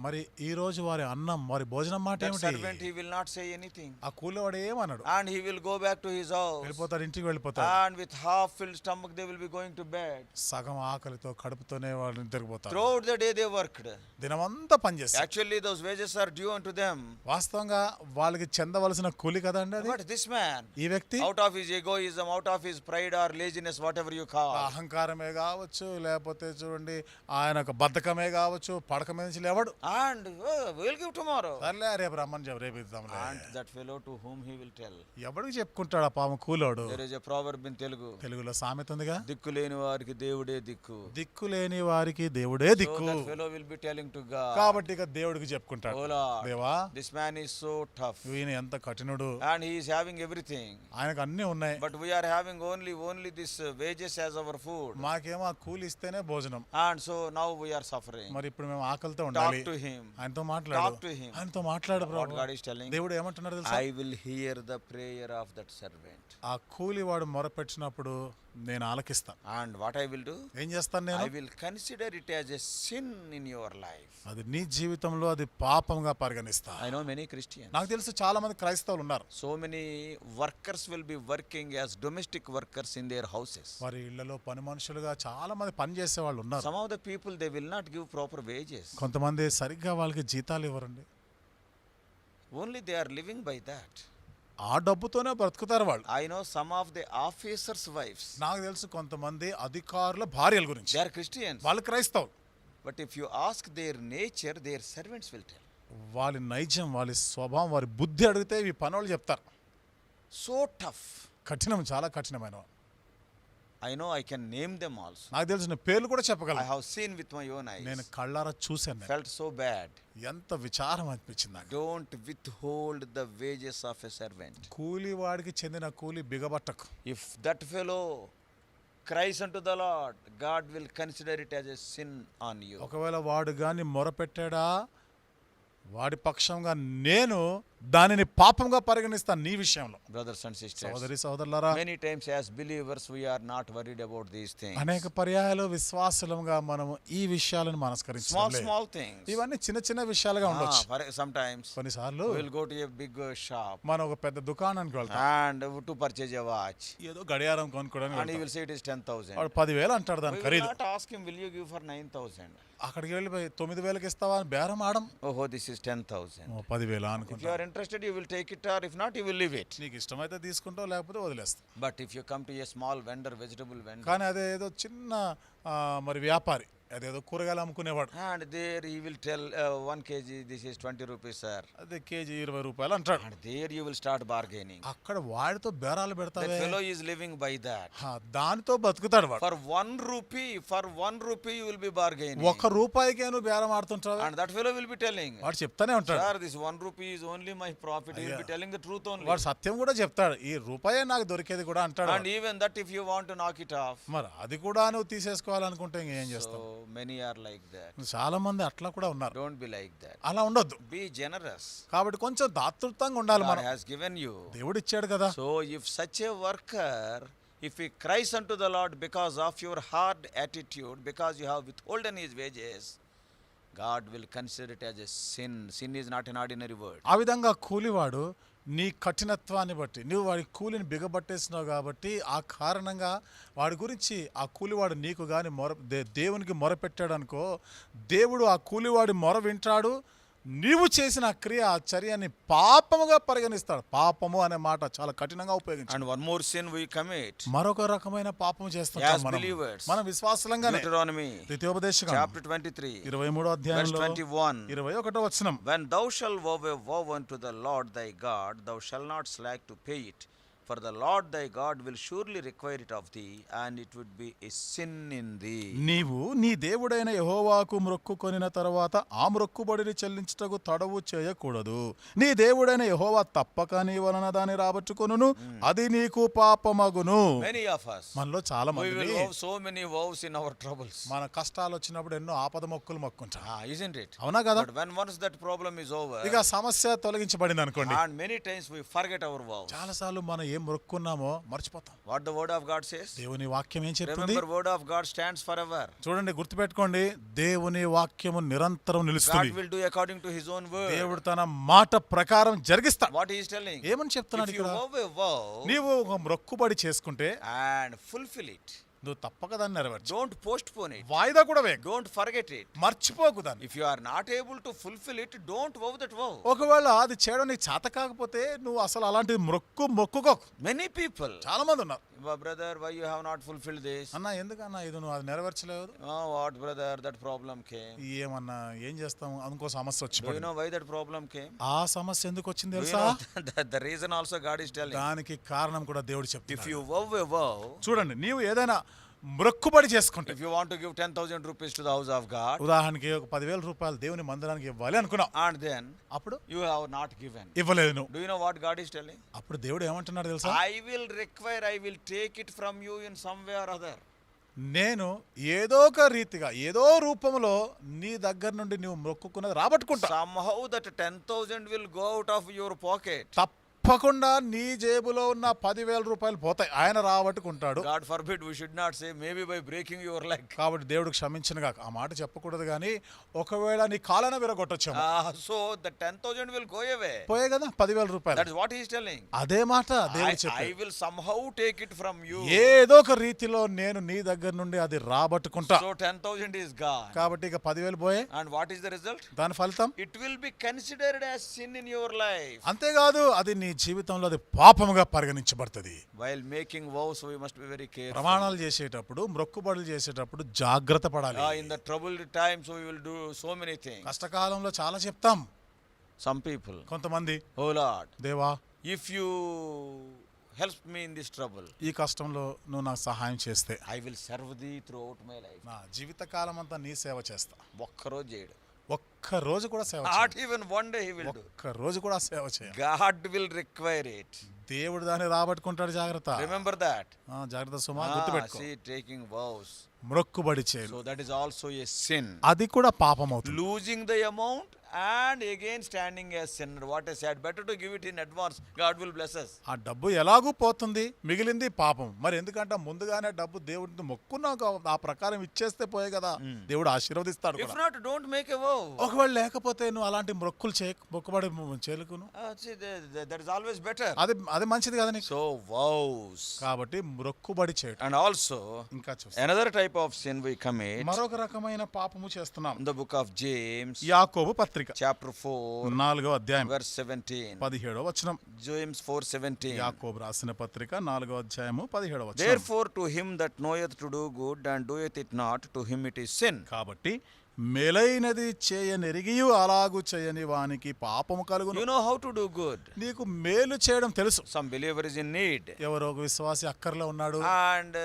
మరి ఈ రోజు వారి అన్నం వారి భోజనం మాట That ఏమిటి. servant, he will not say anything. ఆ కూలివాడు ఏమన్నాడు, And he will go back to his house. వెళ్ళిపోతాడు, ఇంటికి వెళ్ళిపోతాడు. And with half filled stomach they will be going to bed. సగం ఆకలితో కడుపుతోనే వాళ్ళు ఇంటికి పోతారు. Throughout the day they worked. దినమంతా పనిచేస్తారు. Actually those wages are due unto them. వాస్తవంగా వాళ్ళకి చెందవలసిన కూలి కదండి అది. But this man, ఈ వ్యక్తి out of his egoism, out of his pride or laziness, whatever you call, అహంకారమే కావచ్చు, లేకపోతే చూడండి ఆయన ఒక బద్ధకమే కావచ్చు, పడక మీద నుంచి లేవాడు. and we'll give tomorrow. సర్లే రేపు రమ్మని చెప్పు, రేపు ఇద్దాంలే. And that fellow to whom he will tell. ఎవడికి చెప్పుకుంటాడు ఆ పాము కూలోడు. There is a proverb in Telugu. తెలుగులో సామెత ఉందిగా, దిక్కు లేని వారికి దేవుడే దిక్కు. దిక్కు లేని వారికి దేవుడే So దిక్కు. that fellow will be telling to God. కాబట్టి ఇక దేవుడికి చెప్పుకుంటాడు, Oh Lord, దేవా this man is so tough ఈయన ఎంత కఠినుడు, and he is having everything, ఆయనకు అన్ని ఉన్నాయి, but we are having only this wages as our food, మాకేమో ఆ కూలి ఇస్తేనే భోజనం. and so now we are suffering. మరి ఇప్పుడు మేము ఆకలితో Talk ఉండాలి. to him. ఆయనతో మాట్లాడు, Talk to him. ఆయనతో మాట్లాడు What Prabhu. God is telling, దేవుడు ఏమంటున్నాడు తెలుసా, I will hear the prayer of that servant. ఆ కూలివాడు మొరపెట్టినప్పుడు నేను ఆలకిస్తాను. And what I will do, ఏం చేస్తాను నేను, I will consider it as a sin in your life. అది నీ జీవితంలో అది పాపంగా పరిగణిస్తా. I know many Christians. నాకు తెలుసు చాలా మంది క్రైస్తవులు ఉన్నారు, So many workers will be working as domestic workers in their houses. వారి ఇళ్లలో పని మనుషులుగా చాలా మంది పని చేసే వాళ్ళు ఉన్నారు. Some of the people, they will not give proper wages. కొంతమంది సరిగ్గా వాళ్ళకి జీతాలు ఇవ్వరండి, Only they are living by that. ఆ డబ్బుతోనే బ్రతుకుతారు వాళ్ళు. I know some of the officers' wives. నాకు తెలుసు కొంతమంది అధికారుల భార్యల గురించి, They are Christians. వాళ్ళు క్రైస్తవులు. But if you ask their nature, their servants will tell. వాళ్ళ నైజం, వాళ్ళ స్వభావం, వారి బుద్ధి అడిగితే ఈ పనులు చెప్తారు. So tough. కఠినం, చాలా కఠినమైన. I know I can name them also. నాకు తెలిసిన పేర్లు కూడా I చెప్పగలను. have seen with my own eyes. నేను కళ్ళారా చూశాను. Felt so bad. ఎంత విచారం అనిపించింది నాకు. Don't withhold the wages of a servant. కూలి వాడికి చెందిన కూలి బిగబట్టకు. If that fellow cries unto the Lord, God will consider it as a sin on you. ఒకవేళ వాడు గాని మొరపెట్టాడా, వాడి పక్షంగా నేను దానిని పాపంగా పరిగణిస్తాను నీ విషయంలో. Brothers and sisters, సోదరి సోదరులారా, many times as believers we are not worried about these things. అనేక పర్యాయాలు విశ్వాసులుగా మనము ఈ విషయాలను మనస్కరించాలి. Small things. ఇవన్నీ చిన్న చిన్న విషయాలుగా ఉండొచ్చు. Sometimes కొన్నిసార్లు we will go to a big shop మనం ఒక పెద్ద దుకాణానికి వెళ్తాం, and to purchase a watch, ఏదో గడియారం కొనుక్కోవడానికి and he వెళ్తాం. will say it is 10,000. వాడు 10,000 అంటాడు దాని We will ఖరీదు. not ask him, will you give for 9,000? అక్కడికి వెళ్ళిపోయి 9,000కి ఇస్తావా అని బేరం ఆడం. Oh, this is 10,000. 10,000 If you అనుకుంటా. are interested, you will take it, or if not, you will leave it. నీకు ఇష్టమైతే తీసుకుంటావు, లేకపోతే వదిలేస్తావు. But if you come to a small vendor, vegetable vendor, కానీ అదే ఏదో చిన్న మరి వ్యాపారి, అదేదో కూరగాయలు అమ్ముకునేవాడు, and there he will tell 1 kg, this is 20 rupees, sir. అదే కేజీ 20 రూపాయలు అంటాడు. And there you will start bargaining. అక్కడ వాడితో బేరాలు That పెడతావే, fellow is living by that. దానితో బతుకుతాడు వాడు. For 1 rupee you will be bargaining. 1 రూపాయికే నువ్వు బేరం ఆడుతుంటావు. And that fellow will be telling, వాడు చెప్తానే ఉంటాడు, sir, this 1 rupee is only my profit. He will be telling the truth only. వాడు సత్యం కూడా చెప్తాడు, ఈ రూపాయే నాకు దొరికేది కూడా అంటాడు. And even that, if you want to knock it off, మరి అది కూడా నువ్వు తీసేసుకోవాలనుకుంటే ఇంకేం చేస్తావు. so many are like that. చాలా మంది అట్లా కూడా ఉన్నారు. Don't be like that. అలా ఉండొద్దు. Be generous. కాబట్టి కొంచెం దాతృత్వంగా ఉండాలి. God మనం has given you. దేవుడు ఇచ్చాడు కదా. So if such a worker, if he cries unto the Lord because of your hard attitude, because you have withholden his wages, God will consider it as a sin. Sin is not an ordinary word. ఆ విధంగా కూలివాడు నీ కఠినత్వాన్ని బట్టి, నువ్వు వాడి కూలిని బిగబట్టేసినావు కాబట్టి ఆ కారణంగా వాడి గురించి ఆ కూలివాడు నీకు కానీ దేవునికి మొరపెట్టాడు అనుకో, దేవుడు ఆ కూలివాడి మొర వింటాడు. నీవు చేసిన క్రియ, ఆ చర్యని పాపముగా పరిగణిస్తాడు. పాపము అనే మాట చాలా కఠినంగా ఉపయోగించాడు. And one more sin we commit. మరొక రకమైన పాపం చేస్తుంటాం As believers. మనం విశ్వాసులంగానే. Deuteronomy ద్వితీయోపదేశకాండం chapter 23 23వ అధ్యాయంలో 21. 21వ వచనం. When thou shalt vow a vow unto the Lord thy God, thou shalt not slack to pay it, For the Lord thy God will surely require it of thee, and it would be a sin in thee. నీవు నీ దేవుడైన యెహోవాకు మొక్కుకొనిన తరువాత ఆ మొక్కుబడిని చెల్లించుటకు తడవు చేయకూడదు. నీ దేవుడైన యెహోవా తప్పక నీ వలన దాన్ని రాబట్టుకొనును, అది నీకు పాపమగును. Many of us, మనలో చాలా we will మంది vow so many vows in our troubles. మన కష్టాలు వచ్చినప్పుడు ఎన్నో ఆపద మొక్కులు మొక్కుంటాం. Isn't it? అవునా కదా? But when once that problem is over, ఇక సమస్య తొలగించబడింది అనుకోండి, and many times we forget our vows. చాలాసార్లు మనం ఏం మొక్కున్నామో మర్చిపోతాం. What the word of God says? దేవుని వాక్యం ఏం చెప్తుంది? Remember, word of God stands forever. చూడండి, గుర్తుపెట్టుకోండి, దేవుని వాక్యము నిరంతరం God నిలుస్తుంది. will do according to his own word. దేవుడు తన మాట ప్రకారం జరిగిస్తాడు. What he is telling? ఏమని చెప్తున్నాడు If you ఇక్కడ? vow a vow నీవు ఒక మొక్కుబడి చేసుకుంటే and fulfill it, నువ్వు తప్పక దాన్ని నెరవేర్చు. don't postpone it. వాయిదా కూడా వేయకు, Don't forget it. మర్చిపోకు దాన్ని. If you are not able to fulfill it, don't vow that vow. ఒకవేళ అది చేయడం నీకు చేత కాకపోతే నువ్వు అసలు అలాంటి మొక్కుకోకు. Many people, చాలా మంది ఉన్నారు, brother, why you have not fulfilled this? అన్న ఎందుకన్నా ఇది నువ్వు అది నెరవేర్చలేదు. Oh, what brother, that problem came. ఏమన్నా ఏం చేస్తాం, ఇంకో సమస్య వచ్చి Do you పడింది. know why that problem came? ఆ సమస్య ఎందుకు వచ్చింది Do you తెలుసా? know the reason also God is telling? దానికి కారణం కూడా దేవుడు If చెప్తున్నాడు. you vow a vow, చూడండి, నీవు ఏదైనా మొక్కుబడి చేసుకుంటే, if you want to give 10,000 rupees to the house of God, ఉదాహరణకి ఒక 10,000 రూపాయలు దేవుని మందిరానికి ఇవ్వాలి అనుకున్నావు, and then అప్పుడు you have not given, ఇవ్వలేదు నువ్వు. do you know what God is telling? అప్పుడు దేవుడు ఏమంటున్నాడు తెలుసా? I will require, I will take it from you in some way or other. నేను ఏదో ఒక రీతిగా ఏదో రూపంలో నీ దగ్గర నుండి నువ్వు మొక్కుకున్నది రాబట్టుకుంటా. Somehow that 10,000 will go out of your pocket. తప్పకుండా నీ జేబులో ఉన్న 10,000 రూపాయలు పోతాయి, ఆయన రాబట్టుకుంటాడు. God forbid, we should not say maybe by breaking your leg. కాబట్టి దేవుడు క్షమించనుగా ఆ మాట చెప్పకూడదు, కానీ ఒకవేళ నీ కాలన విరగొట్టొచ్చాము, So the 10,000 will go away. పోయే కదా 10,000 రూపాయలు. That is what he is telling. అదే మాట దేవుడు I చెప్పాడు. will somehow take it from you. ఏదో ఒక రీతిలో నేను నీ దగ్గర నుండి అది రాబట్టుకుంటా. So 10,000 is gone. కాబట్టి ఇక 10,000 పోయే. And what is the result? దాని ఫలితం It will be considered as sin in your life. అంతేకాదు, అది నీ జీవితంలో అది పాపముగా పరిగణించబడుతుంది. While making vows, we must be very careful. ప్రమాణాలు చేసేటప్పుడు, మొక్కుబడులు చేసేటప్పుడు జాగ్రత్త పడాలి. In the troubled times, we will do so many things. కష్టకాలంలో చాలా చెప్తాం. Some people, కొంతమంది, oh Lord, దేవా if you help me in this trouble, ఈ కష్టంలో నువ్వు నాకు సహాయం చేస్తే I will serve thee throughout my life. నా జీవితకాలం అంతా నీ సేవ చేస్తా. ఒక్కరోజు చేయడు. ఒక్క రోజు కూడా సేవ Not చేయ. even one day he will do. ఒక్క రోజు కూడా సేవ చేయ. God will require it. దేవుడు దాన్ని రాబట్టుకుంటాడు. జాగ్రత్త. Remember that. జాగ్రత్త సుమా, గుర్తుపెట్టుకో. See, taking vows. మొక్కుబడి చేయరు, So that is also a sin. అది కూడా పాపం అవుతుంది. Losing the amount and again standing as sinner. What I said, better to give it in advance. God will bless us. ఆ డబ్బు ఎలాగూ పోతుంది, మిగిలింది పాపం. మరి ఎందుకంటే ముందుగానే డబ్బు దేవుడిని మొక్కున్నాక ఆ ప్రకారం ఇచ్చేస్తే పోయే కదా, దేవుడు ఆశీర్వదిస్తాడు If కూడా. not, don't make a vow. ఒకవేళ లేకపోతే నువ్వు అలాంటి మొక్కులు మొక్కుబడి చేలుకును, See, that is always better. అది మంచిది కదా నీకు. So vows. కాబట్టి మొక్కుబడి చేయటం. And also, ఇంకా చూస్తా, another type of sin we commit. మరొక రకమైన పాపము చేస్తున్నాం. In the book of James, యాకోబు పత్రిక chapter 4, 4వ అధ్యాయం verse 17. 17వ వచనం. James 4:17. యాకోబు రాసిన పత్రిక 4వ అధ్యాయము 17వ వచనం. Therefore, to him that knoweth to do good and doeth it not, to him it is sin. కాబట్టి మేలైనది చేయనెరిగియు అలాగు చేయని వానికి పాపము కలుగును. You know how to do good. నీకు మేలు చేయడం తెలుసు. Some believer is in need, ఎవరో ఒక విశ్వాసి అక్కర్లో ఉన్నాడు, and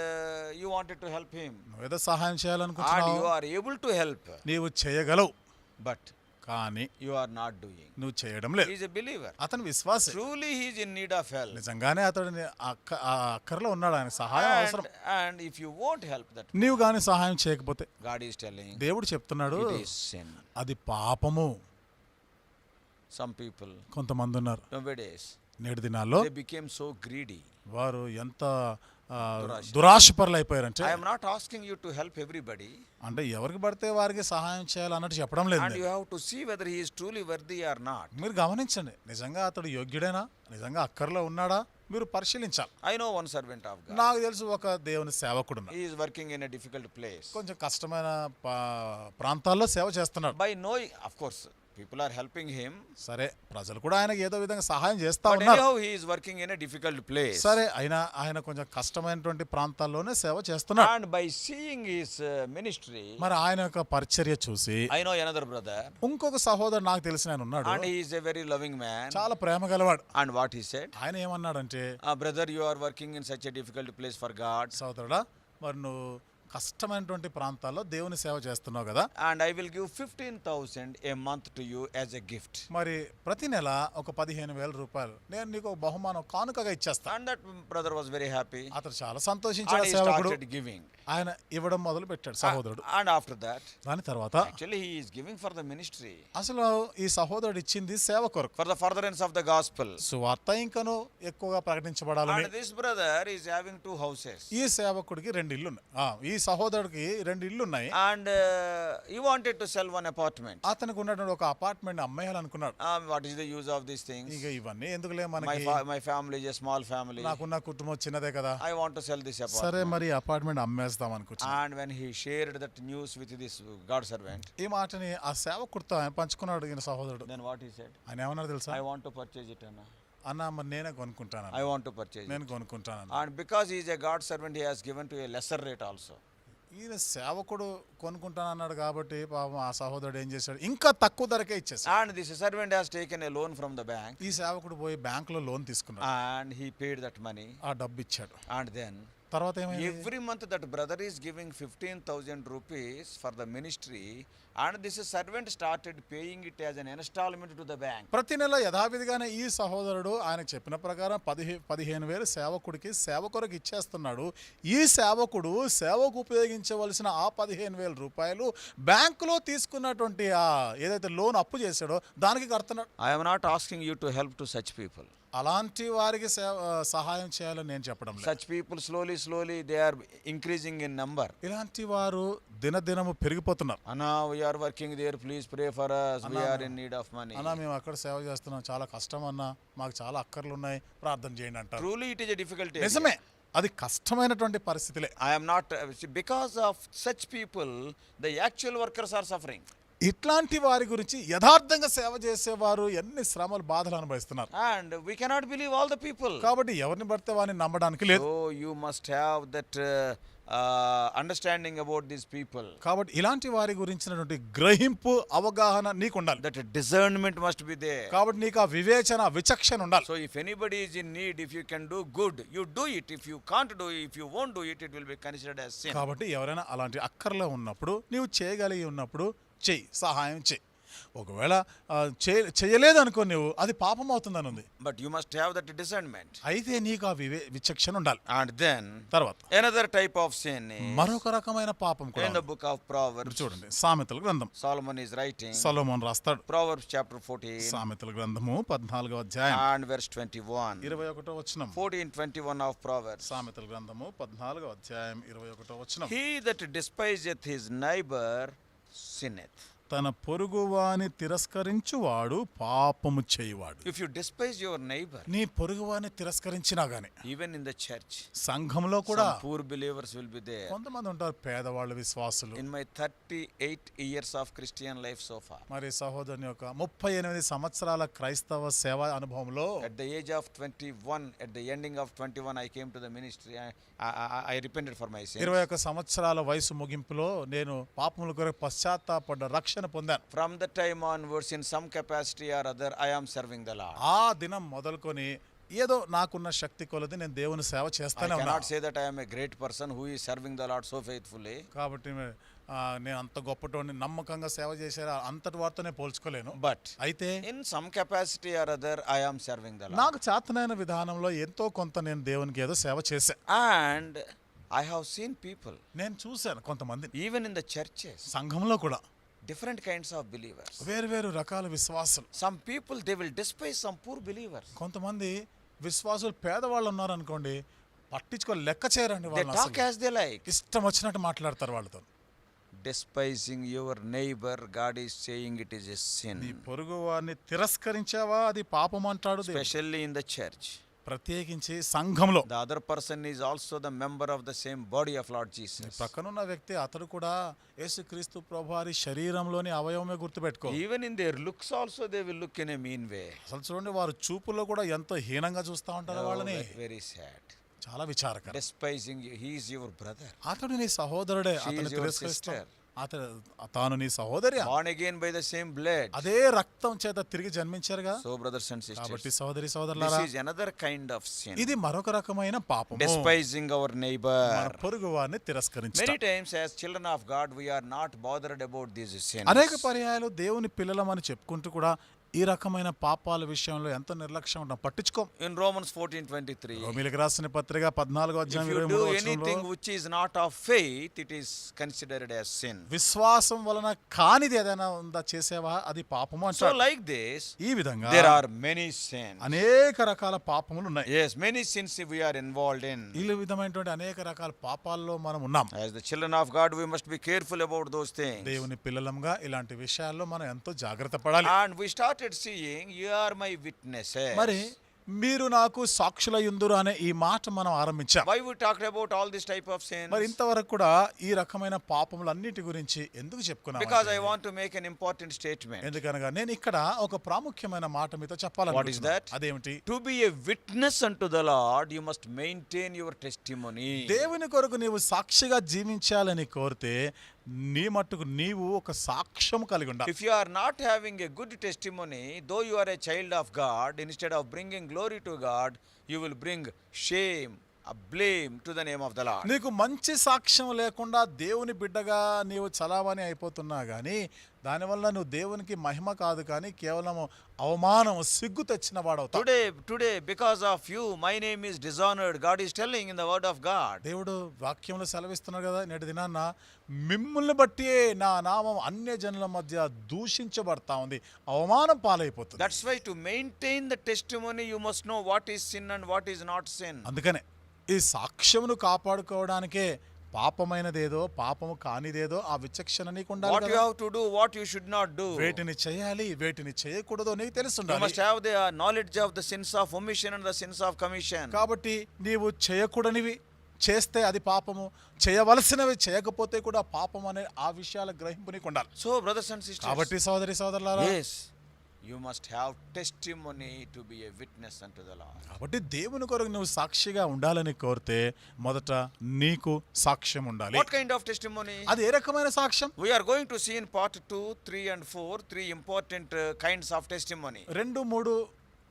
you wanted to help him, నువ్వేదో సహాయం and చేయాలనుకుంటున్నావు, you are able to help, నీవు చేయగలవు, but కానీ you are not doing. నువ్వు చేయడం లేదు. He is a believer. అతను విశ్వాసి, Truly he is in need of help. నిజంగానే అతడు అక్కర్లో ఉన్నాడు, ఆయన సహాయం అవసరం. And if you won't help that, నీవు కానీ సహాయం చేయకపోతే God is telling, దేవుడు చెప్తున్నాడు it is sin. అది పాపము. Some people కొంతమంది ఉన్నారు nowadays, నేటి దినాల్లో, they became so greedy. వారు ఎంత దురాశపరులు అయిపోయారంటే, I am not asking you to help everybody, అంటే ఎవరికి పడితే వారికి సహాయం చేయాలన్నట్టు చెప్పడం లేదు. and you have to see whether he is truly worthy or not. మీరు గమనించండి, నిజంగా అతడు యోగ్యుడేనా, నిజంగా అక్కర్లో ఉన్నాడా, మీరు పరిశీలించాలి. I know one servant of God. నాకు తెలుసు ఒక దేవుని సేవకుడు, He is working in a difficult place. కొంచెం కష్టమైన ప్రాంతాల్లో సేవ చేస్తున్నాడు. By knowing, of course, people are helping him. సరే, ప్రజలు కూడా ఆయనకి ఏదో విధంగా సహాయం చేస్తా But ఉన్నారు. anyhow, he is working in a difficult place. సరే, ఆయన కొంచెం కష్టమైనటువంటి ప్రాంతాల్లోనే సేవ చేస్తున్నాడు. And by seeing his ministry, మరి ఆయన యొక్క పరిచర్య చూసి I know another brother, ఇంకొక సహోదరుడు నాకు తెలిసిన ఆయన ఉన్నాడు, and he is a very loving man. చాలా ప్రేమ గలవాడు. And what he said, ఆయన ఏమన్నాడంటే, brother, you are working in such a difficult place for God, సహోదరుడా, మరి నువ్వు కష్టమైనటువంటి ప్రాంతాల్లో దేవుని సేవ చేస్తున్నావు కదా, and I will give 15,000 a month to you as a gift. మరి ప్రతి నెల ఒక 15,000 రూపాయలు నేను నీకు ఒక బహుమానం కానుకగా ఇచ్చేస్తాను. And that brother was very happy, అతను చాలా and సంతోషించాడు. he సేవకుడు started giving. ఆయన ఇవ్వడం మొదలు పెట్టాడు సహోదరుడు. And after that, దాని తర్వాత actually he is giving for the ministry, అసలు ఈ సహోదరుడు ఇచ్చింది సేవ కొరకు, for the furtherance of the gospel. సువార్త ఇంకను ఎక్కువగా ప్రకటించబడాలని. And this brother is having 2 houses, ఈ సేవకుడికి 2 ఇల్లు ఉన్నాయి. ఈ సహోదరుడికి 2 ఇల్లు ఉన్నాయి. and he wanted to sell one apartment. అతనికి ఉన్నటువంటి ఒక apartment అమ్మేయాలనుకున్నాడు. What is the use of these things? ఇక ఇవన్నీ ఎందుకులే మనకి, My family is a small family. నాకున్న కుటుంబం చిన్నదే కదా, I want to sell this సరే apartment. మరి అపార్ట్మెంట్ అమ్మేస్తాం అనుకుంటున్నా. And when he shared that news with this God servant, ఈ మాటని ఆ సేవకుడితో ఆయన పంచుకున్నాడు ఈయన సహోదరుడు. then what he said, ఆయన ఏమన్నాడు తెలుసా? I want to purchase it, Anna. అన్న మరి నేనే కొనుక్కుంటాను, I want to purchase it. నేను కొనుక్కుంటాను. And because he is a God servant, he has given to a lesser rate also. ఈయన సేవకుడు కొనుక్కుంటాను అన్నాడు కాబట్టి పాపం ఆ సహోదరుడు ఏం చేశాడు, ఇంకా తక్కువ ధరకే ఇచ్చేసాడు. And this servant has taken a loan from the bank, ఈ సేవకుడు పోయి బ్యాంకులో లోన్ తీసుకున్నాడు, and he paid that money. ఆ డబ్బు ఇచ్చాడు. And then తర్వాత ఏమైంది? every month that brother is giving 15,000 rupees for the ministry, and this servant started paying it as an installment to the bank. ప్రతి నెల యథావిధిగానే ఈ సహోదరుడు ఆయనకు చెప్పిన ప్రకారం 15,000 సేవకుడికి సేవ కొరకు ఇచ్చేస్తున్నాడు. ఈ సేవకుడు సేవకు ఉపయోగించవలసిన ఆ 15,000 రూపాయలు బ్యాంకులో తీసుకున్నటువంటి ఆ ఏదైతే లోన్ అప్పు చేశాడో దానికి కడుతున్నాడు. I am not asking you to help to such people. అలాంటి వారికి సహాయం చేయాలని నేను చెప్పడం లేదు. Such people slowly they are increasing in number. ఇలాంటి వారు దినదినము పెరిగిపోతున్నారు. Anna, we are working there, please pray for us, we are in need of money. అన్నా మేము అక్కడ సేవ చేస్తున్నాం, చాలా కష్టం అన్నా, మాకు చాలా అక్కర్లు ఉన్నాయి, ప్రార్థన చేయండి అంటారు. Truly it is a difficult area. నిజమే, అది కష్టమైనటువంటి పరిస్థితులే. I am not because of such people the actual workers are suffering. ఇట్లాంటి వారి గురించి యథార్థంగా సేవ చేసేవారు ఎన్ని శ్రమలు బాధలు అనుభవిస్తున్నారు. And we cannot believe all the people. కాబట్టి ఎవరిని పడితే వారిని నమ్మడానికి లేదు. So you must have that understanding about these people. కాబట్టి ఇలాంటి వారి గురించినటువంటి గ్రహింపు అవగాహన నీకు ఉండాలి. That discernment must be there. కాబట్టి నీకు ఆ వివేచన విచక్షణ ఉండాలి. So if anybody is in need, if you can do good, you do it. If you can't do it, if you won't do it, it will be considered as sin. కాబట్టి ఎవరైనా అలాంటి అక్కర్లో ఉన్నప్పుడు నీవు చేయగలిగి ఉన్నప్పుడు చెయ్యి, సహాయం చెయ్యి. ఒకవేళ చేయలేదు అనుకో నువ్వు, అది పాపం అవుతుందని ఉంది. But you must have that discernment. అయితే నీకు ఆ విచక్షణ ఉండాలి. And then తర్వాత another type of sin is మరొక రకమైన పాపం కూడా in the book of Proverbs. చూడండి, సామెతల గ్రంథం Solomon is writing. సొలొమోను రాస్తాడు. Proverbs chapter 14 సామెతల గ్రంథము 14వ అధ్యాయం and verse 21. 21వ వచనం. 14:21 of Proverbs. సామెతల గ్రంథము 14వ అధ్యాయం 21వ వచనం. He that despiseth his neighbor sinneth. తన పొరుగువాని తిరస్కరించువాడు పాపము చేయువాడు. If you despise your neighbor, నీ పొరుగువాని తిరస్కరించినా గాని, even in the church, సంఘంలో కూడా some poor believers will be there. కొంతమంది ఉంటారు పేదవాళ్ళు, విశ్వాసులు. In my 38 years of Christian life so far, మరి సహోదరుని యొక్క 38 సంవత్సరాల క్రైస్తవ సేవా అనుభవంలో at the age of 21, at the ending of 21, I came to the ministry. I repented for my sins. 21 సంవత్సరాల వయసు ముగింపులో నేను పాపముల కొరకు పశ్చాత్తాపడ్డ, రక్షణ పొందాను. From the time onwards, in some capacity or other, I am serving the Lord. ఆ దినం మొదలుకొని ఏదో నాకున్న శక్తి కొలది నేను దేవుని సేవ I చేస్తానే cannot ఉన్నాను. say that I am a great person who is serving the Lord so faithfully. కాబట్టి నేను అంత గొప్పటోని, నమ్మకంగా సేవ చేశారా అంతటి వారితోనే పోల్చుకోలేను. But అయితే in some capacity or other, I am serving the Lord. నాకు చేతనైన విధానంలో ఎంతో కొంత నేను దేవునికి ఏదో సేవ చేశా. And I have seen people, నేను చూశాను కొంతమందిని, even in the churches, సంఘంలో కూడా different kinds of believers. వేరు రకాల విశ్వాసులు. Some people, they will despise some poor believers. కొంతమంది విశ్వాసులు పేదవాళ్ళు ఉన్నారు అనుకోండి, లెక్క చేయరండి. They వాళ్ళు talk as they like. ఇష్టం వచ్చినట్టు మాట్లాడతారు వాళ్ళతో. Despising your neighbor, God is saying it is a నీ sin. పొరుగు వారిని తిరస్కరించావా, అది పాపం అంటాడు దేవుడు. Especially in the church. ప్రత్యేకించి సంఘంలో The other person is also the member of the same body of Lord Jesus. ప్రక్కనున్న వ్యక్తి అతడు కూడా యేసుక్రీస్తు ప్రభువారి శరీరంలోని అవయవమే గుర్తుపెట్టుకో. Even in their looks also they will look in a mean way. అసలు చూడండి వారు చూపులో కూడా ఎంతో హీనంగా చూస్తా ఉంటారు Oh, వాళ్ళని. very sad. చాలా విచారకరం. Despising you. He is your brother. అతడు నీ సహోదరుడే, She అతను is your తిరస్కరిస్తాడు. sister. తాను నీ సహోదరి, Born again by the same blood. అదే రక్తం చేత తిరిగి జన్మించారుగా. So brothers and కాబట్టి sisters, సహోదరి this సహోదరులారా, is another kind of sin. ఇది మరొక రకమైన పాపము. Despising our మన neighbor. పొరుగు వారిని తిరస్కరించడం. Many times as children of God we are not bothered about these sins. అనేక పర్యాయాలు దేవుని పిల్లలమని చెప్పుకుంటూ కూడా ఈ రకమైన పాపాల విషయంలో ఎంతో నిర్లక్ష్యం ఉంటాం, పట్టించుకోం. In Romans 14:23, రోమీయులకు రాసిన పత్రిక 14వ if అధ్యాయం you 23వ do వచనంలో, anything which is not of faith, it is considered as sin. విశ్వాసం వలన కానిది ఏదైనా ఉందా చేసేవా, అది పాపము So అంటారు. like this, ఈ విధంగా there are many sins. అనేక రకాల పాపములు ఉన్నాయి. Yes, many sins we are involved in. ఈ విధమైనటువంటి అనేక రకాల పాపాల్లో మనం ఉన్నాం. As the children of God, we must be careful about those things. దేవుని పిల్లలంగా ఇలాంటి విషయాల్లో మనం ఎంతో జాగ్రత్త పడాలి. And we started seeing, you are my witnesses. మరి మీరు నాకు సాక్షులయుందురు అనే ఈ మాట మనం ఆరంభించాం. Why we talked about all this type of sins? మరి ఇంతవరకు కూడా ఈ రకమైన పాపములన్నిటి గురించి ఎందుకు చెప్పుకున్నాం? Because I want to make an important statement. ఎందుకనగా నేను ఇక్కడ ఒక ప్రాముఖ్యమైన మాట మీతో What is చెప్పాలనుకుంటున్నాను. that? అదేమిటి? To be a witness unto the Lord, you must maintain your testimony. దేవుని కొరకు నీవు సాక్షిగా జీవించాలని కోరితే నీ మట్టుకు నీవు ఒక సాక్ష్యం కలిగి ఉండాలి. If you are not having a good testimony, though you are a child of God, instead of bringing glory to God, you will bring shame, a blame to the name of the Lord. నీకు మంచి సాక్ష్యం లేకుండా దేవుని బిడ్డగా నీవు చలామణి అయిపోతున్నా కానీ దానివల్ల నువ్వు దేవునికి మహిమ కాదు కానీ కేవలం అవమానం, సిగ్గు తెచ్చిన వాడవుతావు. Today, because of you, my name is dishonored. God is telling in the word of God. దేవుడు వాక్యంలో సెలవిస్తున్నాడు కదా, నేటి దినాన్న మిమ్ముల్ని బట్టి నా నామం అన్య జనుల మధ్య దూషించబడతా ఉంది, అవమానం పాలైపోతుంది. That's why to maintain the testimony, you must know what is sin and what is not sin. అందుకనే ఈ సాక్ష్యమును కాపాడుకోవడానికే పాపమైనదేదో పాపము కానిదేదో ఆ విచక్షణ నీకు ఉండాలి What you కదా. have to do, what you should not do. వేటిని చేయాలి, వేటిని చేయకూడదో నీకు You తెలుసుండాలి. must have the knowledge of the sins of omission and the sins of commission. కాబట్టి నీవు చేయకూడనివి చేస్తే అది పాపము, చేయవలసినవి చేయకపోతే కూడా పాపం అనే ఆ విషయాల గ్రహింపు నీకు ఉండాలి. So, brothers and sisters, కాబట్టి సోదరి సోదరులారా, yes, you must have testimony to be a witness unto the Lord. కాబట్టి దేవుని కొరకు నువ్వు సాక్షిగా ఉండాలని కోరితే మొదట నీకు సాక్ష్యం ఉండాలి. What kind of testimony? అది ఏ రకమైన సాక్ష్యం? We are going to see in part 2, 3 and 4 three important kinds of testimony. 2, 3,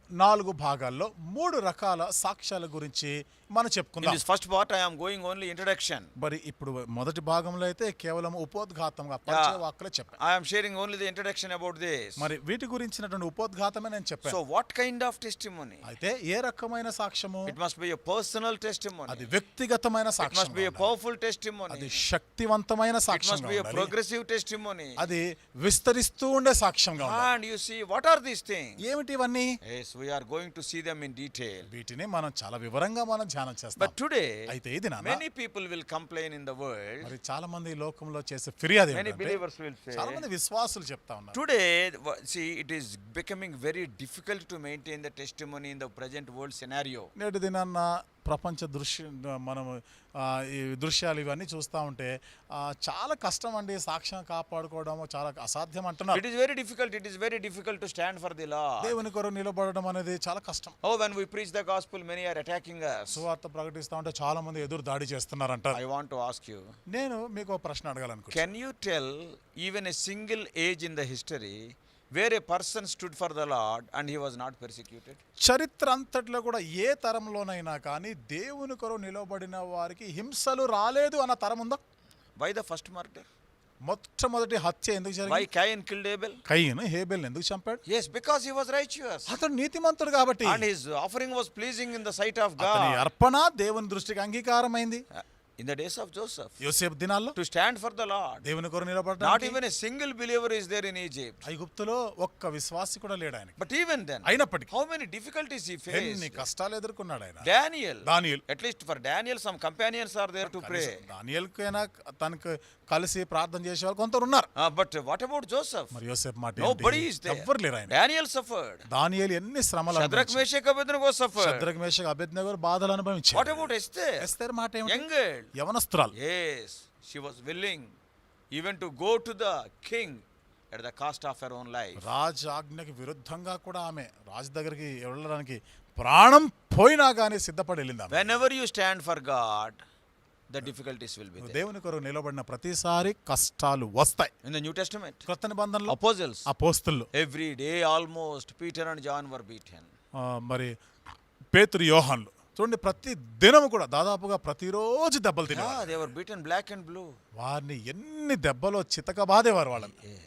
4 భాగాల్లో 3 రకాల సాక్ష్యాల గురించి మనం In చెప్పుకుందాం. this first part, I am going only introduction. మరి ఇప్పుడు మొదటి భాగంలో అయితే కేవలం ఉపోద్ఘాతంగా పరిచయ వాక్కులే చెప్పాను. I am sharing only the introduction about this. మరి వీటి గురించినటువంటి ఉపోద్ఘాతమే నేను చెప్పాను. So, what kind of testimony? అయితే ఏ రకమైన సాక్ష్యము? It must be a personal అది testimony. వ్యక్తిగతమైన It సాక్ష్యం, must be a powerful testimony. అది శక్తివంతమైన It సాక్ష్యం, must be a progressive testimony. అది విస్తరిస్తూ ఉండే సాక్ష్యంగా ఉండాలి. And you see, what are these things? ఏమిటి ఇవన్నీ? Yes, we are going to see them in detail. వీటిని మనం చాలా వివరంగా మనం ధ్యానం చేస్తాం. But today, అయితే ఇది నాన్న, many people will complain in the world. మరి చాలా మంది ఈ లోకంలో చేసే ఫిర్యాదు Many ఏంటంటే, believers will say, చాలా మంది విశ్వాసులు చెప్తా ఉన్నారు, today, see, it is becoming very difficult to maintain the testimony in the present world scenario. నేటి దినాన్న ప్రపంచ మనము ఈ దృశ్యాలు ఇవన్నీ చూస్తూ ఉంటే చాలా కష్టం అండి, సాక్ష్యం కాపాడుకోవడం చాలా అసాధ్యం అంటున్నారు. It is very difficult. It is very difficult to stand for the Lord. దేవుని కొరకు నిలబడడం అనేది చాలా కష్టం. Oh, when we preach the gospel, many are attacking us. సువార్త ప్రకటిస్తూ ఉంటే చాలా మంది ఎదురు దాడి చేస్తున్నారంటారు. I want to ask you, నేను మీకు ఒక ప్రశ్న అడగాలనుకుంటున్నాను. can you tell even a single age in the history where a person stood for the Lord and he was not persecuted? చరిత్ర అంతట్లో కూడా ఏ తరంలోనైనా కానీ దేవుని కొరకు నిలబడిన వారికి హింసలు రాలేదు అన్న తరం ఉందా? Why the first murder? మొట్టమొదటి హత్య ఎందుకు Why జరిగింది? Cain killed Abel? కయీను హేబెల్ ఎందుకు చంపాడు? Yes, because he was righteous. అతడు నీతిమంతుడు కాబట్టి. And his offering was pleasing in the sight of అతని God. అర్పణ దేవుని దృష్టికి అంగీకారమైంది. In the days of Joseph, యోసేపు దినాల్లో to stand for the Lord, దేవుని కొరకు not నిలబడడానికి even a single believer is there in Egypt. ఐగుప్తులో ఒక్క విశ్వాసి కూడా లేడు ఆయన. But even then, అయినప్పటికీ how many difficulties he ఎన్ని faced. కష్టాలు ఎదుర్కొన్నాడు ఆయన. Daniel, దానియేలు, at least for Daniel, some companions are there to pray. దానియేలుకైనా తనకు కలిసి ప్రార్థన చేసేవాళ్ళు కొందరు ఉన్నారు. But what about Joseph? మరి యోసేపు మాట Nobody is there. ఎవ్వరు లేరు ఆయన. Daniel suffered. దానియేలు ఎన్ని శ్రమలు Shadrach, Meshach, Abednego suffered. Shadrach Meshach అబేద్నెగో బాధలు అనుభవించారు. What about Esther? ఎస్తేర్ మాట ఏమిటి? Young girl. యవనస్తురాలు. Yes, she was willing even to go to the king at the cost of her own life. రాజు ఆజ్ఞకి విరుద్ధంగా కూడా ఆమె రాజు దగ్గరికి వెళ్ళడానికి ప్రాణం పోయినా కానీ సిద్ధపడి వెళ్ళింది ఆమె. Whenever you stand for God, the difficulties will be there. దేవుని కొరకు నిలబడిన ప్రతిసారి కష్టాలు వస్తాయి. In the New Testament, క్రొత్త నిబంధనలో apostles, అపోస్తలులు every day almost Peter and John were beaten. మరి పేతురు యోహాన్లు చూడండి ప్రతి దినము కూడా దాదాపుగా ప్రతిరోజు దెబ్బలు తినేవారు. Yeah, they were beaten black and blue. వారిని ఎన్ని దెబ్బలో చితకబాదేవారు వాళ్ళని. Yes,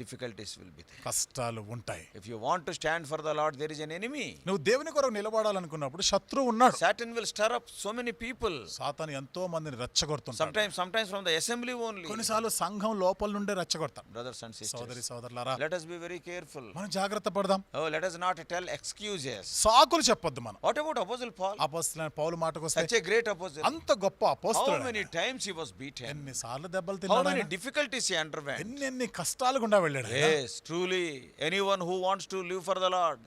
difficulties will be there. కష్టాలు ఉంటాయి. If you want to stand for the Lord, there is an enemy. నువ్వు దేవుని కొరకు నిలబడాలనుకున్నప్పుడు శత్రువు ఉన్నాడు. Satan will stir up so many people. సాతాను ఎంతో మందిని రెచ్చగొడుతుంటాడు. Sometimes from the assembly only. కొన్నిసార్లు సంఘం లోపల నుండే రెచ్చగొడతాడు. Brothers and సోదరి sisters, సోదరులారా let us be very careful. మనం జాగ్రత్త పడదాం. Oh, let us not tell excuses. సాకులు చెప్పొద్దు మనం. What about Apostle Paul? అపోస్తలుడైన పౌలు మాటకు వస్తే Such a great apostle. అంత గొప్ప How అపోస్తలుడు many times he was beaten? ఎన్నిసార్లు దెబ్బలు How తిన్నాడు many ఆయన? difficulties he underwent? ఎన్ని కష్టాలు గుండా వెళ్ళాడు ఆయన. Yes, truly, anyone who wants to live for the Lord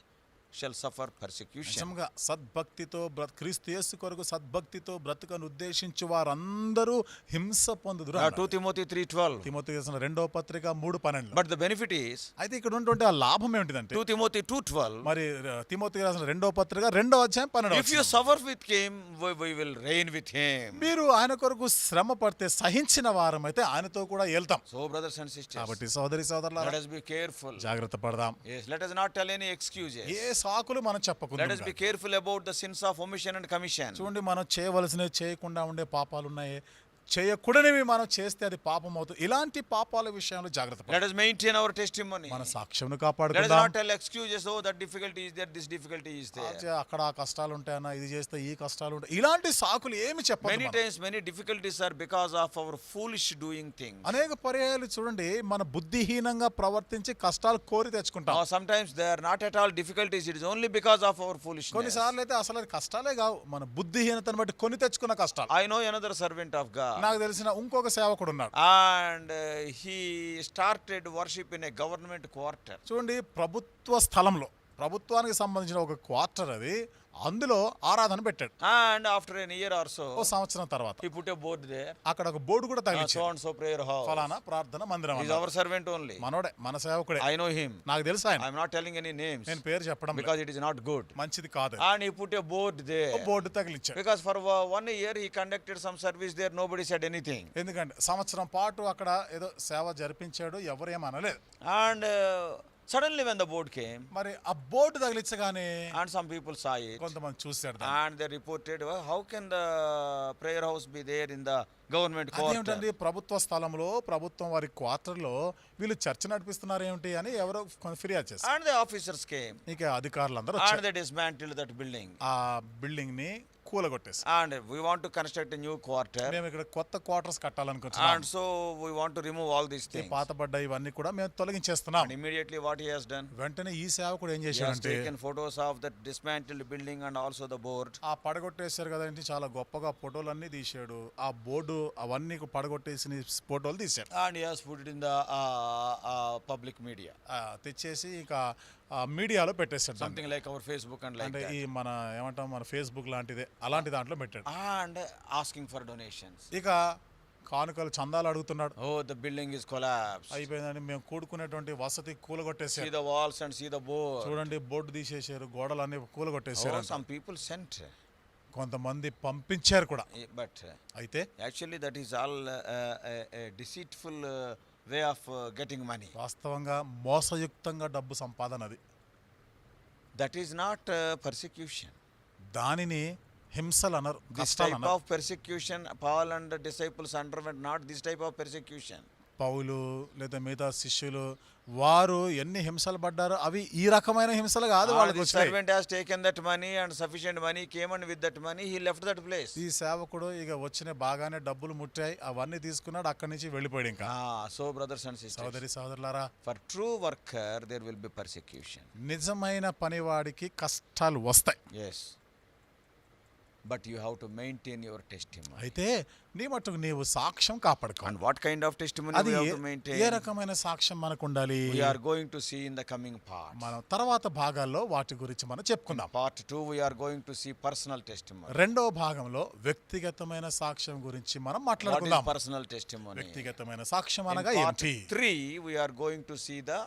shall suffer persecution. నిజంగా సద్భక్తితో క్రీస్తు యేసు కొరకు సద్భక్తితో బ్రతుకను ఉద్దేశించు వారందరూ హింస పొందుదురు. 2 Timothy 3:12. తిమోతి రాసిన 2వ పత్రిక 3:12. But the benefit is, అయితే ఇక్కడ ఉన్నటువంటి ఆ లాభం ఏమిటిదంటే 2 Timothy 2:12. మరి తిమోతి రాసిన 2వ పత్రిక 2వ అధ్యాయం 12వ If you suffer with him, we will reign with him. మీరు ఆయన కొరకు శ్రమ పడితే సహించిన వారమైతే ఆయనతో కూడా వెళ్తాం. So, brothers and sisters, కాబట్టి సోదరి let సోదరులారా us be careful. జాగ్రత్త పడదాం. Yes, let us not tell any excuses. ఏ సాకులు మనం Let చెప్పకుండా us be careful about the sins of omission and commission. చూడండి మనం చేయవలసినవి చేయకుండా ఉండే పాపాలు ఉన్నాయి. చేయకూడనివి మనం చేస్తే అది పాపం అవుతుంది. ఇలాంటి పాపాల విషయంలో జాగ్రత్త Let us maintain our testimony. మన సాక్ష్యంను Let us కాపాడుకుందాం. not tell excuses. Oh, that difficulty is there, this difficulty is there. అక్కడ ఆ కష్టాలు ఉంటాయన్నా, ఇది చేస్తే ఈ కష్టాలు ఉంటాయి, ఇలాంటి సాకులు ఏమి చెప్పదు. Many times, many difficulties are because of our foolish doing things. అనేక పర్యాయాలు చూడండి మన బుద్ధిహీనంగా ప్రవర్తించి కష్టాలు కోరి తెచ్చుకుంటాం. Or sometimes they are not at all difficulties. It is only because of our foolishness. కొన్నిసార్లు అయితే అసలు అది కష్టాలే కావు, మన బుద్ధిహీనతను బట్టి కొని తెచ్చుకున్న కష్టాలు. I know another servant of God. నాకు తెలిసిన ఇంకొక సేవకుడు ఉన్నాడు. And he started worship in a government quarter. చూడండి ప్రభుత్వ స్థలంలో, ప్రభుత్వానికి సంబంధించిన ఒక క్వార్టర్ అది, అందులో ఆరాధన పెట్టాడు. And after a year or so, ఓ సంవత్సరం తర్వాత he put a board there. అక్కడ ఒక బోర్డు కూడా So తగిలించాడు. and so prayer house. ఫలానా ప్రార్థన మందిరం He is అన్నాడు. our servant only. మనోడే, మన సేవకుడే, I know him. నాకు తెలుసు ఆయన. I am not telling any names నేను పేరు చెప్పడం లేదు. because it is not good. మంచిది కాదు. And he put a board there. Board తగిలించాడు. Because for 1 year he conducted some service there, nobody said anything. ఎందుకంటే సంవత్సరం పాటు అక్కడ ఏదో సేవ జరిపించాడు, ఎవరు ఏమనలేదు. And suddenly when the board came, మరి ఆ board తగిలించగానే and some people saw it, కొంతమంది చూశాడు. and they reported, well, how can the prayer house be there in the government quarter? అదేమిటండి ప్రభుత్వ స్థలంలో, ప్రభుత్వం వారి క్వార్టర్లో వీళ్ళు చర్చ నడిపిస్తున్నారు ఏమిటి అని ఎవరో ఫిర్యాదు చేశారు. And the officers came, ఇక అధికారులందరూ and వచ్చారు. they dismantled that building. ఆ బిల్డింగ్ ని కూలగొట్టేసి, And we want to construct a new quarter, మేము ఇక్కడ కొత్త quarters కట్టాలనుకుంటున్నాం. and so we want to remove all these ఈ things. పాతబడ్డ ఇవన్నీ కూడా మేము తొలగించేస్తున్నాం. And immediately what he has done, వెంటనే ఈ సేవకుడు ఏం he has చేశాడంటే taken photos of that dismantled building and also the board. ఆ పడగొట్టేశారు కదండి, చాలా గొప్పగా ఫోటోలన్నీ తీశాడు. ఆ బోర్డు అవన్నీ పడగొట్టేసిన ఫోటోలు తీశాడు. And he has put it in the public media. తెచ్చేసి ఇక మీడియాలో పెట్టేశాడు. Something like our Facebook and like అంటే that. ఈ మన ఏమంటాం, మన ఫేస్బుక్ లాంటిదే, అలాంటి దాంట్లో పెట్టాడు. And asking for donations. ఇక కానుకలు చందాలు అడుగుతున్నాడు. Oh, the building is collapsed. అయిపోయిందని మేము కూడుకునేటువంటి వసతి See కూలగొట్టేశారు. the walls and see the board. చూడండి బోర్డు తీసేశారు, గోడలన్నీ కూలగొట్టేశారు. Oh, some people sent. కొంతమంది పంపించారు కూడా. But అయితే actually that is all a deceitful way of getting money. వాస్తవంగా మోసయుక్తంగా డబ్బు సంపాదన అది. That is not persecution. దానిని హింసలు అనరు, This కష్టాలు type అనరు. of persecution, Paul and the disciples underwent not this type of persecution. పౌలు లేదా మిగతా శిష్యులు వారు ఎన్ని హింసలు పడ్డారో అవి ఈ రకమైన హింసలు కాదు వాళ్ళకి The వచ్చినాయి. servant has taken that money and sufficient money, came and with that money he left that place. ఈ సేవకుడు ఇక వచ్చిన బాగానే డబ్బులు ముట్టాయి, అవన్నీ తీసుకున్నాడు, అక్కడి నుంచి వెళ్ళిపోయాడు. ఇంకా So brothers and sisters, సోదరి సోదరులారా, for true worker there will be persecution. నిజమైన పనివాడికి కష్టాలు వస్తాయి. Yes. But you have to maintain your testimony. అయితే నీ మట్టుకు నీవు సాక్ష్యం కాపాడుకో. And what kind of testimony అది we have to maintain? ఏ రకమైన సాక్ష్యం మనకు ఉండాలి? We are going to see in the coming part. మనం తర్వాత భాగాల్లో వాటి గురించి మనం చెప్పుకుందాం. Part 2 we are going to see personal testimony. రెండవ భాగంలో వ్యక్తిగతమైన సాక్ష్యం గురించి మనం What is మాట్లాడుకుందాం. personal testimony? వ్యక్తిగతమైన సాక్ష్యం In అనగా part ఏంటి? 3 we are going to see the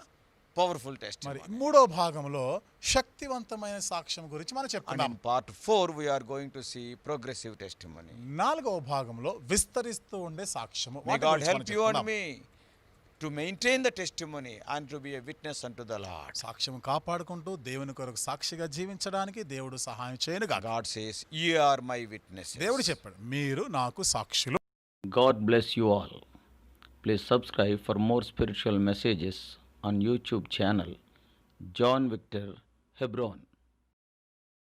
powerful మరి testimony. మూడో భాగంలో శక్తివంతమైన సాక్ష్యం గురించి మనం And చెప్పుకుందాం. in part 4 we are going to see progressive testimony. నాలుగవ భాగంలో విస్తరిస్తూ ఉండే సాక్ష్యము. May వాటి God గురించి మనం help you and చెప్పుకుందాం. me to maintain the testimony and to be a witness unto the Lord. సాక్ష్యం కాపాడుకుంటూ దేవుని కొరకు సాక్షిగా జీవించడానికి దేవుడు సహాయం చేయనుగా. God says, "Ye are my witnesses." దేవుడు చెప్పాడు, మీరు నాకు సాక్షులు. God bless you all. Please subscribe for more spiritual messages on YouTube channel John Victor Hebron.